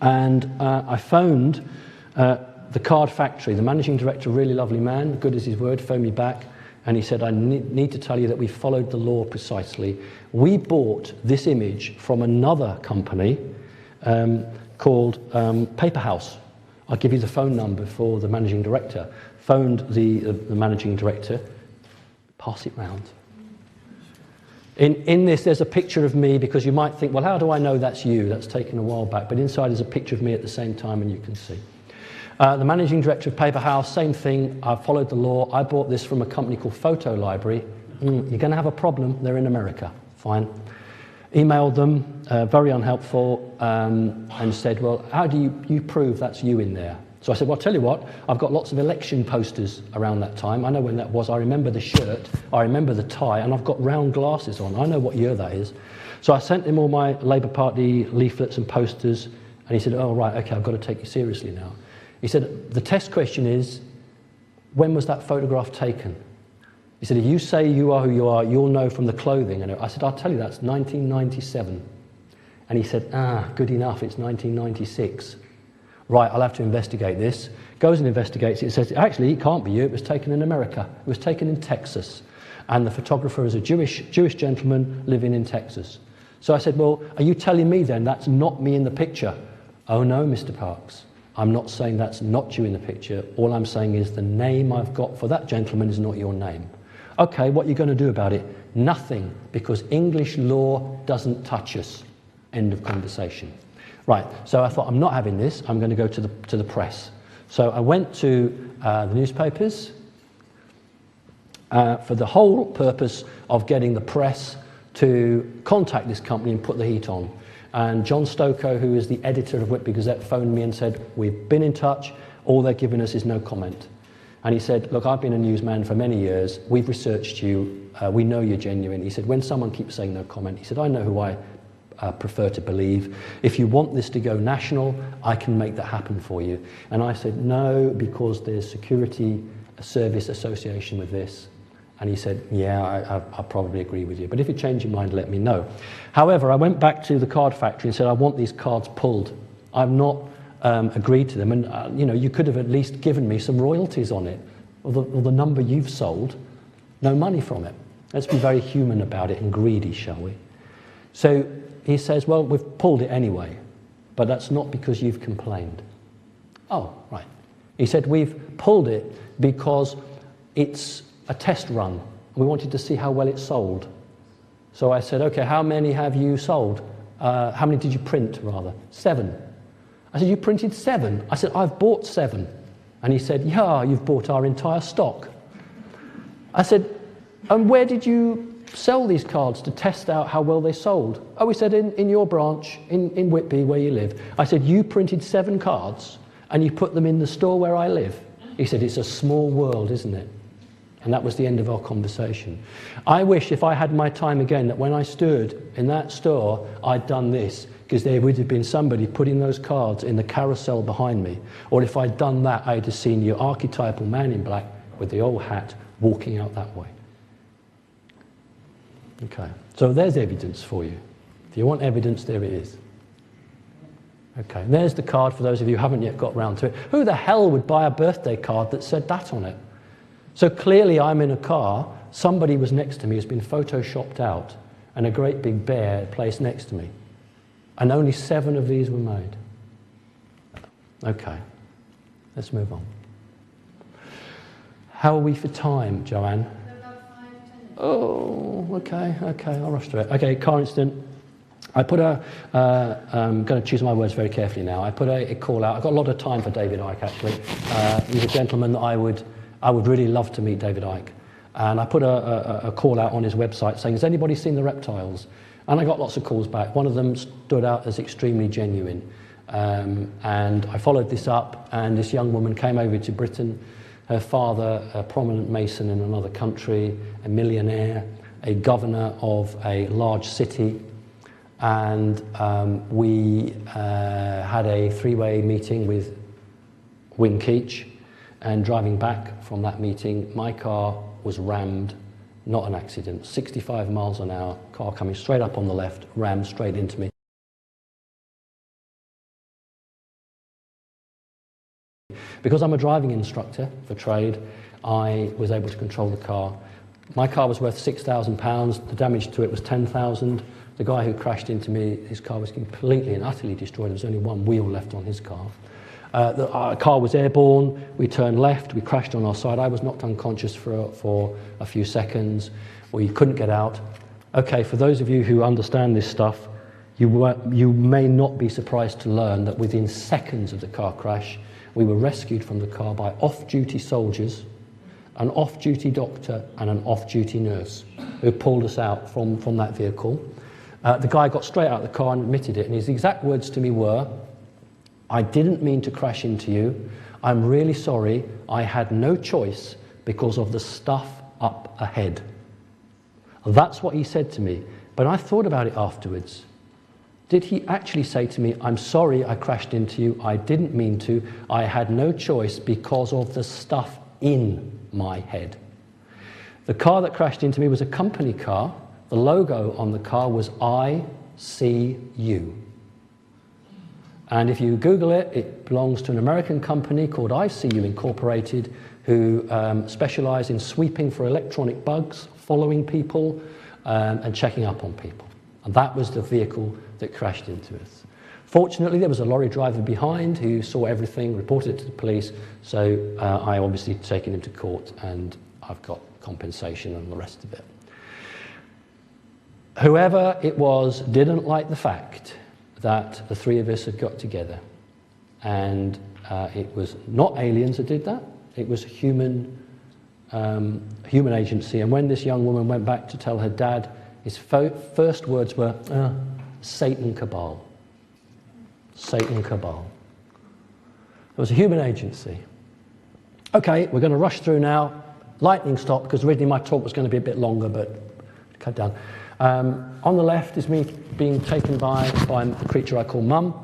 and I phoned the card factory. The managing director, really lovely man, good as his word, phoned me back, and he said, I need to tell you that we followed the law precisely. We bought this image from another company called Paper House. I'll give you the phone number for the managing director. Phoned the managing director, pass it round. In this, there's a picture of me, because you might think, well, how do I know that's you? That's taken a while back. But inside is a picture of me at the same time, and you can see. The managing director of Paper House, same thing. I followed the law. I bought this from a company called Photo Library. You're going to have a problem. They're in America. Fine. Emailed them, very unhelpful, and said, well, how do you prove that's you in there? So I said, well, I'll tell you what, I've got lots of election posters around that time. I know when that was. I remember the shirt, I remember the tie, and I've got round glasses on. I know what year that is. So I sent him all my Labour Party leaflets and posters, and he said, oh, right, okay, I've got to take you seriously now. He said, the test question is, when was that photograph taken? He said, if you say you are who you are, you'll know from the clothing. And I said, I'll tell you, that's 1997. And he said, good enough, it's 1996. Right, I'll have to investigate this. Goes and investigates it. Says, actually, it can't be you. It was taken in America. It was taken in Texas. And the photographer is a Jewish gentleman living in Texas. So I said, well, are you telling me then that's not me in the picture? Oh, no, Mr. Parks. I'm not saying that's not you in the picture. All I'm saying is the name I've got for that gentleman is not your name. Okay, what are you going to do about it? Nothing, because English law doesn't touch us. End of conversation. Right, so I thought, I'm not having this, I'm going to go to the press. So I went to the newspapers for the whole purpose of getting the press to contact this company and put the heat on. And John Stokoe, who is the editor of Whitby Gazette, phoned me and said, we've been in touch, all they're giving us is no comment. And he said, look, I've been a newsman for many years, we've researched you, we know you're genuine. He said, when someone keeps saying no comment, he said, I know who I prefer to believe. If you want this to go national, I can make that happen for you. And I said, no, because there's security service association with this. And he said, yeah, I probably agree with you. But if you change your mind, let me know. However, I went back to the card factory and said, I want these cards pulled. I've not agreed to them. And, you could have at least given me some royalties on it, or the number you've sold, no money from it. Let's be very human about it and greedy, shall we? So he says, well, we've pulled it anyway, but that's not because you've complained. Oh, right. He said, we've pulled it because it's a test run. We wanted to see how well it sold. So I said, okay, how many have you sold? How many did you print, rather? 7. I said, you printed 7? I said, I've bought 7. And he said, yeah, you've bought our entire stock. I said, and where did you sell these cards to test out how well they sold? Oh, he said, in your branch, in Whitby, where you live. I said, you printed 7 cards and you put them in the store where I live? He said, it's a small world, isn't it? And that was the end of our conversation. I wish, if I had my time again, that when I stood in that store, I'd done this, because there would have been somebody putting those cards in the carousel behind me. Or if I'd done that, I'd have seen your archetypal man in black with the old hat walking out that way. Okay, so there's evidence for you. If you want evidence, there it is. Okay, there's the card for those of you who haven't yet got round to it. Who the hell would buy a birthday card that said that on it? So clearly I'm in a car, somebody was next to me who's been photoshopped out, and a great big bear placed next to me. And only 7 of these were made. Okay, let's move on. How are we for time, Joanne? Oh, okay, I'll rush through it. Okay, car incident. I put I'm going to choose my words very carefully now. I put a call out. I've got a lot of time for David Icke, actually. He's a gentleman that I would really love to meet, David Icke. And I put a call out on his website saying, has anybody seen the reptiles? And I got lots of calls back. One of them stood out as extremely genuine. And I followed this up, and this young woman came over to Britain. Her father, a prominent mason in another country, a millionaire, a governor of a large city. And we had a 3-way meeting with Win Keach. And driving back from that meeting, my car was rammed, not an accident, 65 miles an hour, car coming straight up on the left, rammed straight into me. Because I'm a driving instructor for trade, I was able to control the car. My car was worth £6,000, the damage to it was £10,000. The guy who crashed into me, his car was completely and utterly destroyed. There was only one wheel left on his car. Our car was airborne, we turned left, we crashed on our side. I was knocked unconscious for a few seconds. We couldn't get out. Okay, for those of you who understand this stuff, you may not be surprised to learn that within seconds of the car crash, we were rescued from the car by off-duty soldiers, an off-duty doctor and an off-duty nurse who pulled us out from that vehicle. The guy got straight out of the car and admitted it, and his exact words to me were, "I didn't mean to crash into you. I'm really sorry. I had no choice because of the stuff up ahead." That's what he said to me. But I thought about it afterwards. Did he actually say to me, "I'm sorry I crashed into you. I didn't mean to. I had no choice because of the stuff in my head"? The car that crashed into me was a company car. The logo on the car was ICU. And if you Google it, it belongs to an American company called ICU Incorporated, who specialize in sweeping for electronic bugs, following people, and checking up on people. And that was the vehicle that crashed into us. Fortunately, there was a lorry driver behind who saw everything, reported it to the police, so I obviously taken him to court, and I've got compensation and the rest of it. Whoever it was didn't like the fact that the three of us had got together, and it was not aliens that did that, it was human agency. And when this young woman went back to tell her dad, his first words were, Satan cabal. Satan cabal. It was a human agency. Okay, we're going to rush through now. Lightning stop, because originally my talk was going to be a bit longer, but cut down. On the left is me being taken by a creature I call Mum.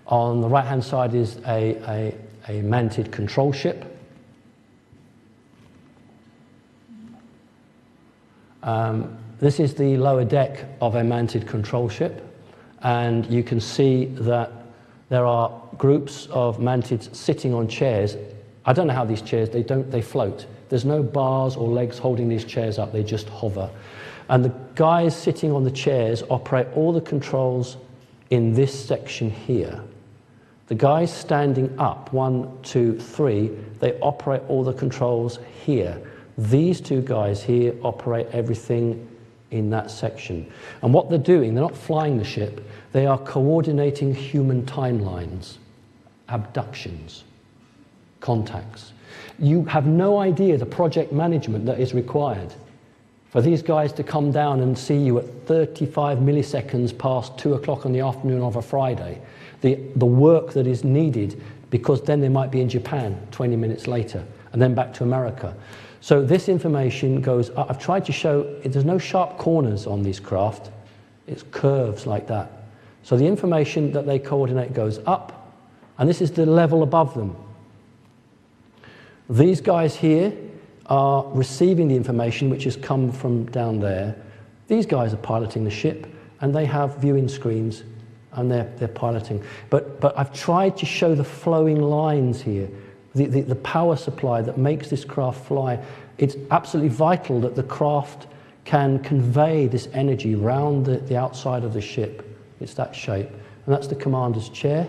On the right-hand side is a Mantid control ship. This is the lower deck of a Mantid control ship, and you can see that there are groups of Mantids sitting on chairs. I don't know how these chairs, they float. There's no bars or legs holding these chairs up, they just hover. And the guys sitting on the chairs operate all the controls in this section here. The guys standing up, 1, 2, 3, they operate all the controls here. These two guys here operate everything in that section. And what they're doing, they're not flying the ship, they are coordinating human timelines, abductions, contacts. You have no idea the project management that is required for these guys to come down and see you at 35 milliseconds past 2 o'clock in the afternoon of a Friday. The work that is needed, because then they might be in Japan 20 minutes later and then back to America. So this information goes up. I've tried to show there's no sharp corners on these craft. It's curves like that. So the information that they coordinate goes up, and this is the level above them. These guys here are receiving the information which has come from down there. These guys are piloting the ship, and they have viewing screens, and they're piloting. But I've tried to show the flowing lines here, the power supply that makes this craft fly. It's absolutely vital that the craft can convey this energy round the outside of the ship. It's that shape. And that's the commander's chair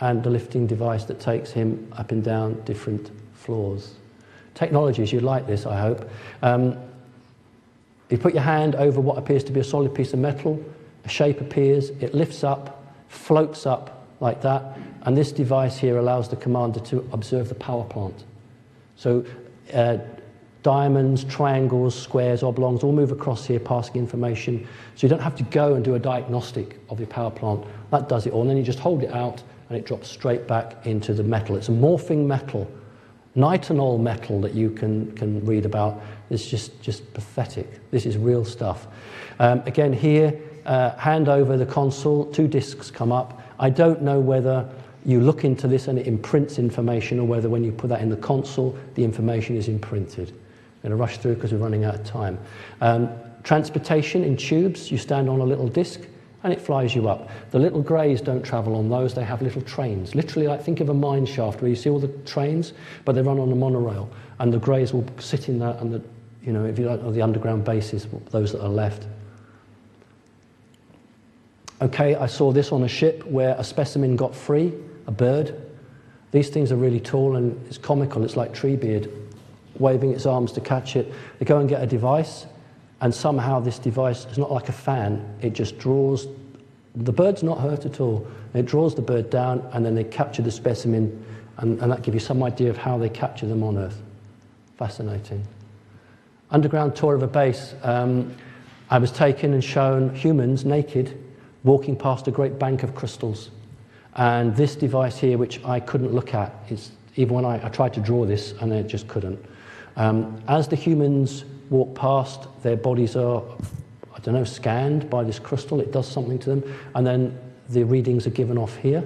and the lifting device that takes him up and down different floors. Technologies, you'd like this, I hope. You put your hand over what appears to be a solid piece of metal, a shape appears, it lifts up, floats up like that, and this device here allows the commander to observe the power plant. So diamonds, triangles, squares, oblongs all move across here passing information, so you don't have to go and do a diagnostic of your power plant. That does it all, and then you just hold it out and it drops straight back into the metal. It's a morphing metal. Nitinol metal that you can read about is just pathetic. This is real stuff. Again here, hand over the console, 2 discs come up. I don't know whether you look into this and it imprints information, or whether when you put that in the console, the information is imprinted. I'm going to rush through because we're running out of time. Transportation in tubes, you stand on a little disc and it flies you up. The little greys don't travel on those, they have little trains. Literally, like, think of a mine shaft where you see all the trains, but they run on a monorail, and the greys will sit in that, and the, you know, if you like, the underground bases, those that are left. Okay, I saw this on a ship where a specimen got free, a bird. These things are really tall and it's comical. It's like Treebeard waving its arms to catch it. They go and get a device, and somehow this device is not like a fan. It just draws, the bird's not hurt at all. It draws the bird down, and then they capture the specimen, and that gives you some idea of how they capture them on Earth. Fascinating. Underground tour of a base. I was taken and shown humans naked walking past a great bank of crystals. And this device here, which I couldn't look at, is, even when I tried to draw this, and I just couldn't. As the humans walk past, their bodies are, I don't know, scanned by this crystal. It does something to them. And then the readings are given off here.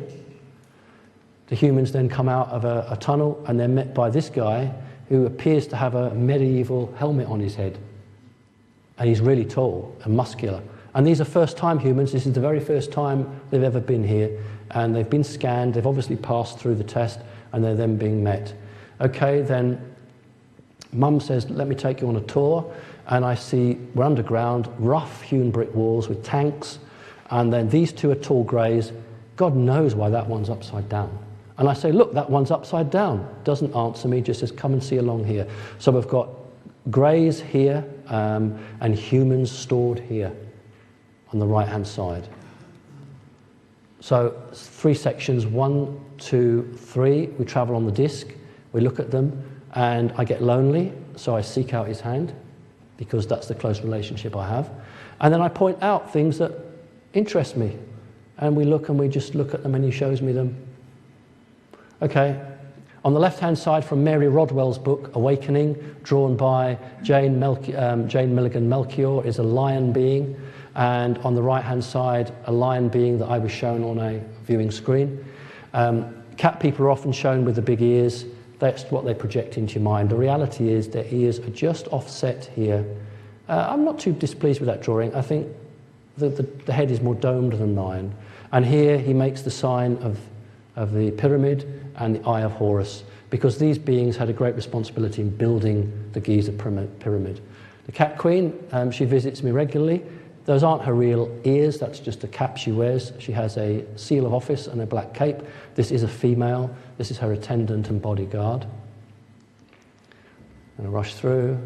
The humans then come out of a tunnel, and they're met by this guy who appears to have a medieval helmet on his head. And he's really tall and muscular. And these are first-time humans. This is the very first time they've ever been here. And they've been scanned. They've obviously passed through the test, and they're then being met. Okay, then Mum says, let me take you on a tour. And I see, we're underground, rough hewn brick walls with tanks. And then these two are tall greys. God knows why that one's upside down. And I say, look, that one's upside down. Doesn't answer me, just says, come and see along here. So we've got greys here and humans stored here on the right-hand side. So 3 sections, 1, 2, 3. We travel on the disc, we look at them, and I get lonely, so I seek out his hand, because that's the close relationship I have. And then I point out things that interest me. And we look, and we just look at them, and he shows me them. Okay. On the left-hand side, from Mary Rodwell's book, Awakening, drawn by Jane Milligan Melchior, is a lion being. And on the right-hand side, a lion being that I was shown on a viewing screen. Cat people are often shown with the big ears. That's what they project into your mind. The reality is their ears are just offset here. I'm not too displeased with that drawing. I think the head is more domed than lion. And here he makes the sign of the pyramid and the Eye of Horus, because these beings had a great responsibility in building the Giza pyramid. The cat queen, she visits me regularly. Those aren't her real ears, that's just a cap she wears. She has a seal of office and a black cape. This is a female. This is her attendant and bodyguard. I'm going to rush through.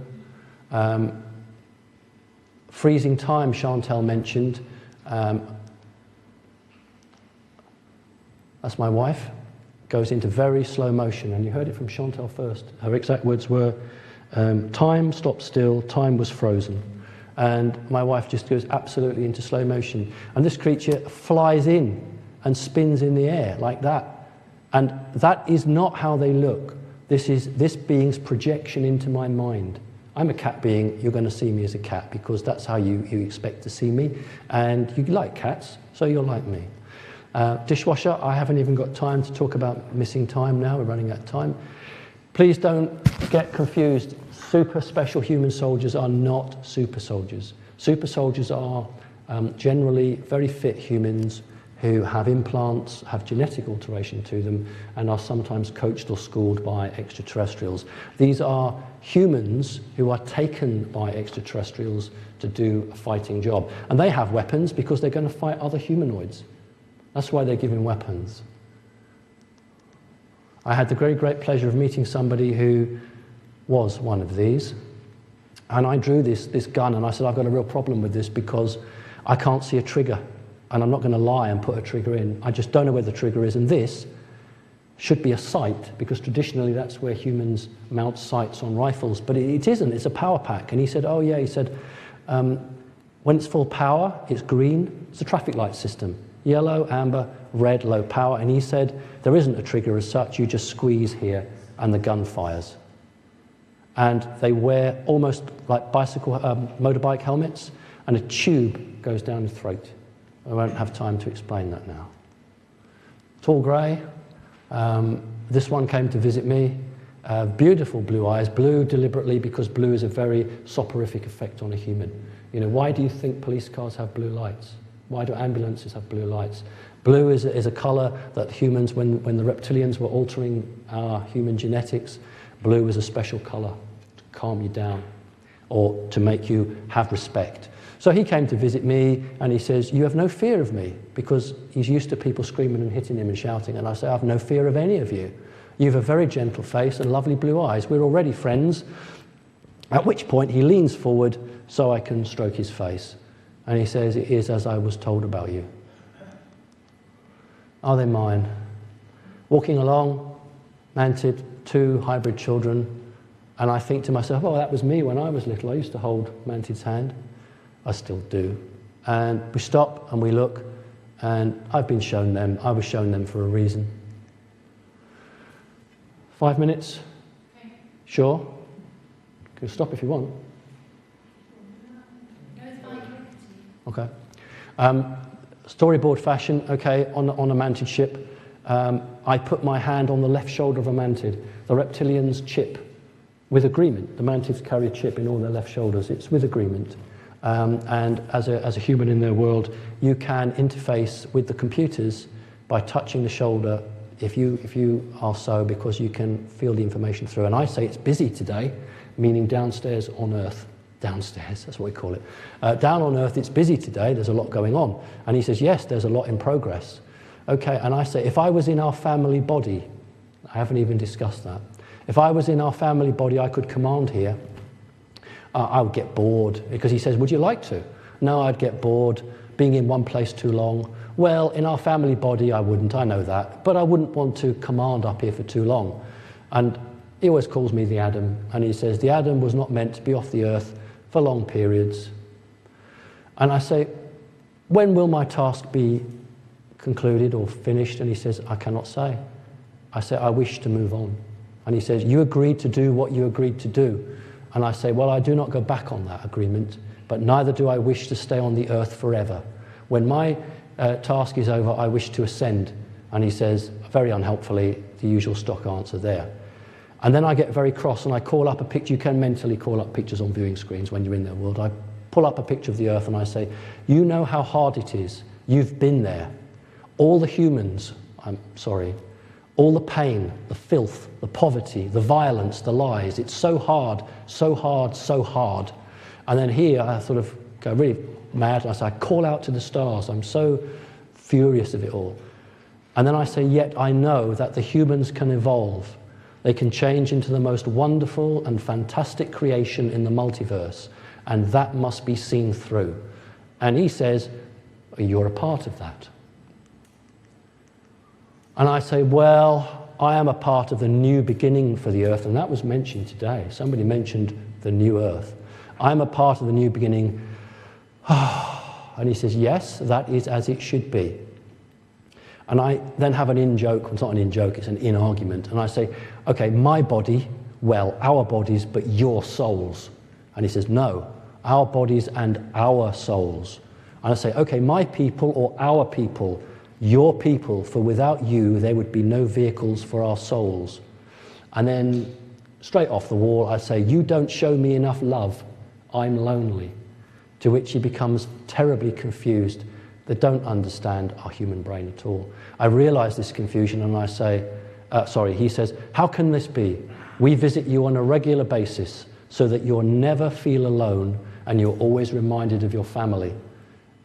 Freezing time, Chantal mentioned. That's my wife. Goes into very slow motion, and you heard it from Chantal first. Her exact words were, time stopped still, time was frozen. And my wife just goes absolutely into slow motion. And this creature flies in and spins in the air like that. And that is not how they look. This is this being's projection into my mind. I'm a cat being, you're going to see me as a cat, because that's how you expect to see me. And you like cats, so you'll like me. Dishwasher, I haven't even got time to talk about missing time now. We're running out of time. Please don't get confused. Super special human soldiers are not super soldiers. Super soldiers are generally very fit humans who have implants, have genetic alteration to them, and are sometimes coached or schooled by extraterrestrials. These are humans who are taken by extraterrestrials to do a fighting job. And they have weapons because they're going to fight other humanoids. That's why they're given weapons. I had the very great pleasure of meeting somebody who was one of these. And I drew this gun, and I said, I've got a real problem with this because I can't see a trigger. And I'm not going to lie and put a trigger in. I just don't know where the trigger is. And this should be a sight, because traditionally that's where humans mount sights on rifles. But it isn't. It's a power pack. And he said, oh, yeah. He said, when it's full power, it's green. It's a traffic light system. Yellow, amber, red, low power. And he said, there isn't a trigger as such. You just squeeze here and the gun fires. And they wear almost like motorbike helmets, and a tube goes down the throat. I won't have time to explain that now. Tall grey, This one came to visit me. Beautiful blue eyes, blue deliberately because blue is a very soporific effect on a human. You know, why do you think police cars have blue lights? Why do ambulances have blue lights? Blue is a colour that humans, when the reptilians were altering our human genetics, blue is a special colour to calm you down or to make you have respect. So he came to visit me and he says, you have no fear of me, because he's used to people screaming and hitting him and shouting. And I say, I have no fear of any of you. You have a very gentle face and lovely blue eyes. We're already friends. At which point he leans forward so I can stroke his face. And he says, it is as I was told about you. Are they mine? Walking along, Mantid, 2 hybrid children, and I think to myself, oh, that was me when I was little. I used to hold Mantid's hand. I still do. And we stop and we look, and I was shown them for a reason. 5 minutes? Sure? You can stop if you want. Okay. Storyboard fashion, okay, on a Mantid ship. I put my hand on the left shoulder of a Mantid. The reptilians chip with agreement. The Mantids carry a chip in all their left shoulders. It's with agreement. And as a human in their world, you can interface with the computers by touching the shoulder if you are so, because you can feel the information through. And I say it's busy today, meaning downstairs on Earth. Downstairs, that's what we call it. Down on Earth, it's busy today, there's a lot going on. And he says, yes, there's a lot in progress. Okay, and I say, if I was in our family body, I haven't even discussed that. If I was in our family body, I could command here. I would get bored, because he says, would you like to? No, I'd get bored, being in one place too long. Well, in our family body, I wouldn't, I know that. But I wouldn't want to command up here for too long. And he always calls me the Adam, and he says, the Adam was not meant to be off the earth for long periods. And I say, when will my task be concluded or finished? And he says, I cannot say. I say, I wish to move on. And he says, you agreed to do what you agreed to do. And I say, well, I do not go back on that agreement, but neither do I wish to stay on the earth forever. When my task is over, I wish to ascend. And he says, very unhelpfully, the usual stock answer there. And then I get very cross and I call up a picture. You can mentally call up pictures on viewing screens when you're in their world. I pull up a picture of the earth and I say, you know how hard it is. You've been there. All the humans, all the pain, the filth, the poverty, the violence, the lies. It's so hard, so hard, so hard. And then here I sort of go really mad and I say, I call out to the stars. I'm so furious of it all. And then I say, yet I know that the humans can evolve. They can change into the most wonderful and fantastic creation in the multiverse, and that must be seen through. And he says, you're a part of that. And I say, well, I am a part of the new beginning for the earth, and that was mentioned today. Somebody mentioned the new earth. I'm a part of the new beginning. And he says, yes, that is as it should be. And I then have an in-joke, it's not an in-joke, it's an in-argument. And I say, okay, my body, well, our bodies, but your souls. And he says, no, our bodies and our souls. And I say, okay, my people or our people, your people, for without you, there would be no vehicles for our souls. And then, straight off the wall, I say, you don't show me enough love, I'm lonely. To which he becomes terribly confused. They don't understand our human brain at all. I realize this confusion and I say, he says, how can this be? We visit you on a regular basis so that you'll never feel alone and you're always reminded of your family.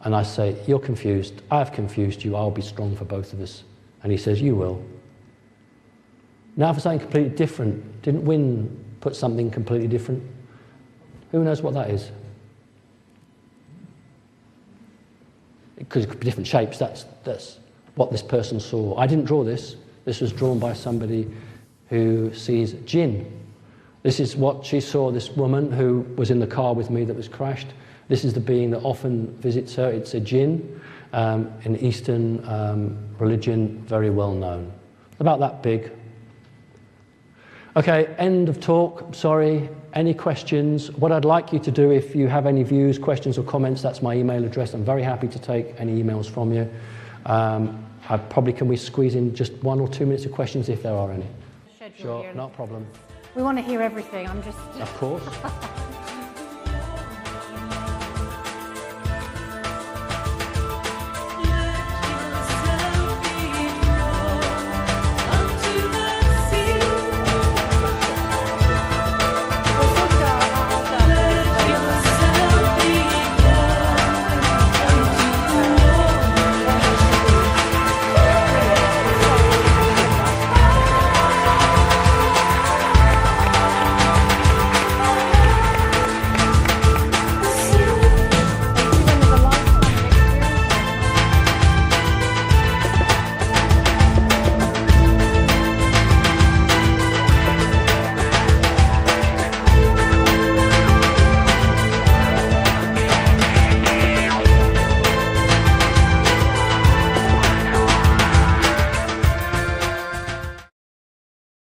And I say, you're confused. I've confused you. I'll be strong for both of us. And he says, you will. Now for something completely different. Didn't Wynne put something completely different? Who knows what that is? Because it could be different shapes. That's what this person saw. I didn't draw this. This was drawn by somebody who sees DJINN. This is what she saw, this woman who was in the car with me that was crashed. This is the being that often visits her. It's a jinn, in Eastern religion, very well known. About that big. Okay, end of talk. Sorry. Any questions? What I'd like you to do, if you have any views, questions or comments, that's my email address. I'm very happy to take any emails from you. Probably can we squeeze in just 1 or 2 minutes of questions if there are any? Schedule Sure, here. not a problem. We want to hear everything. I'm just. Of course.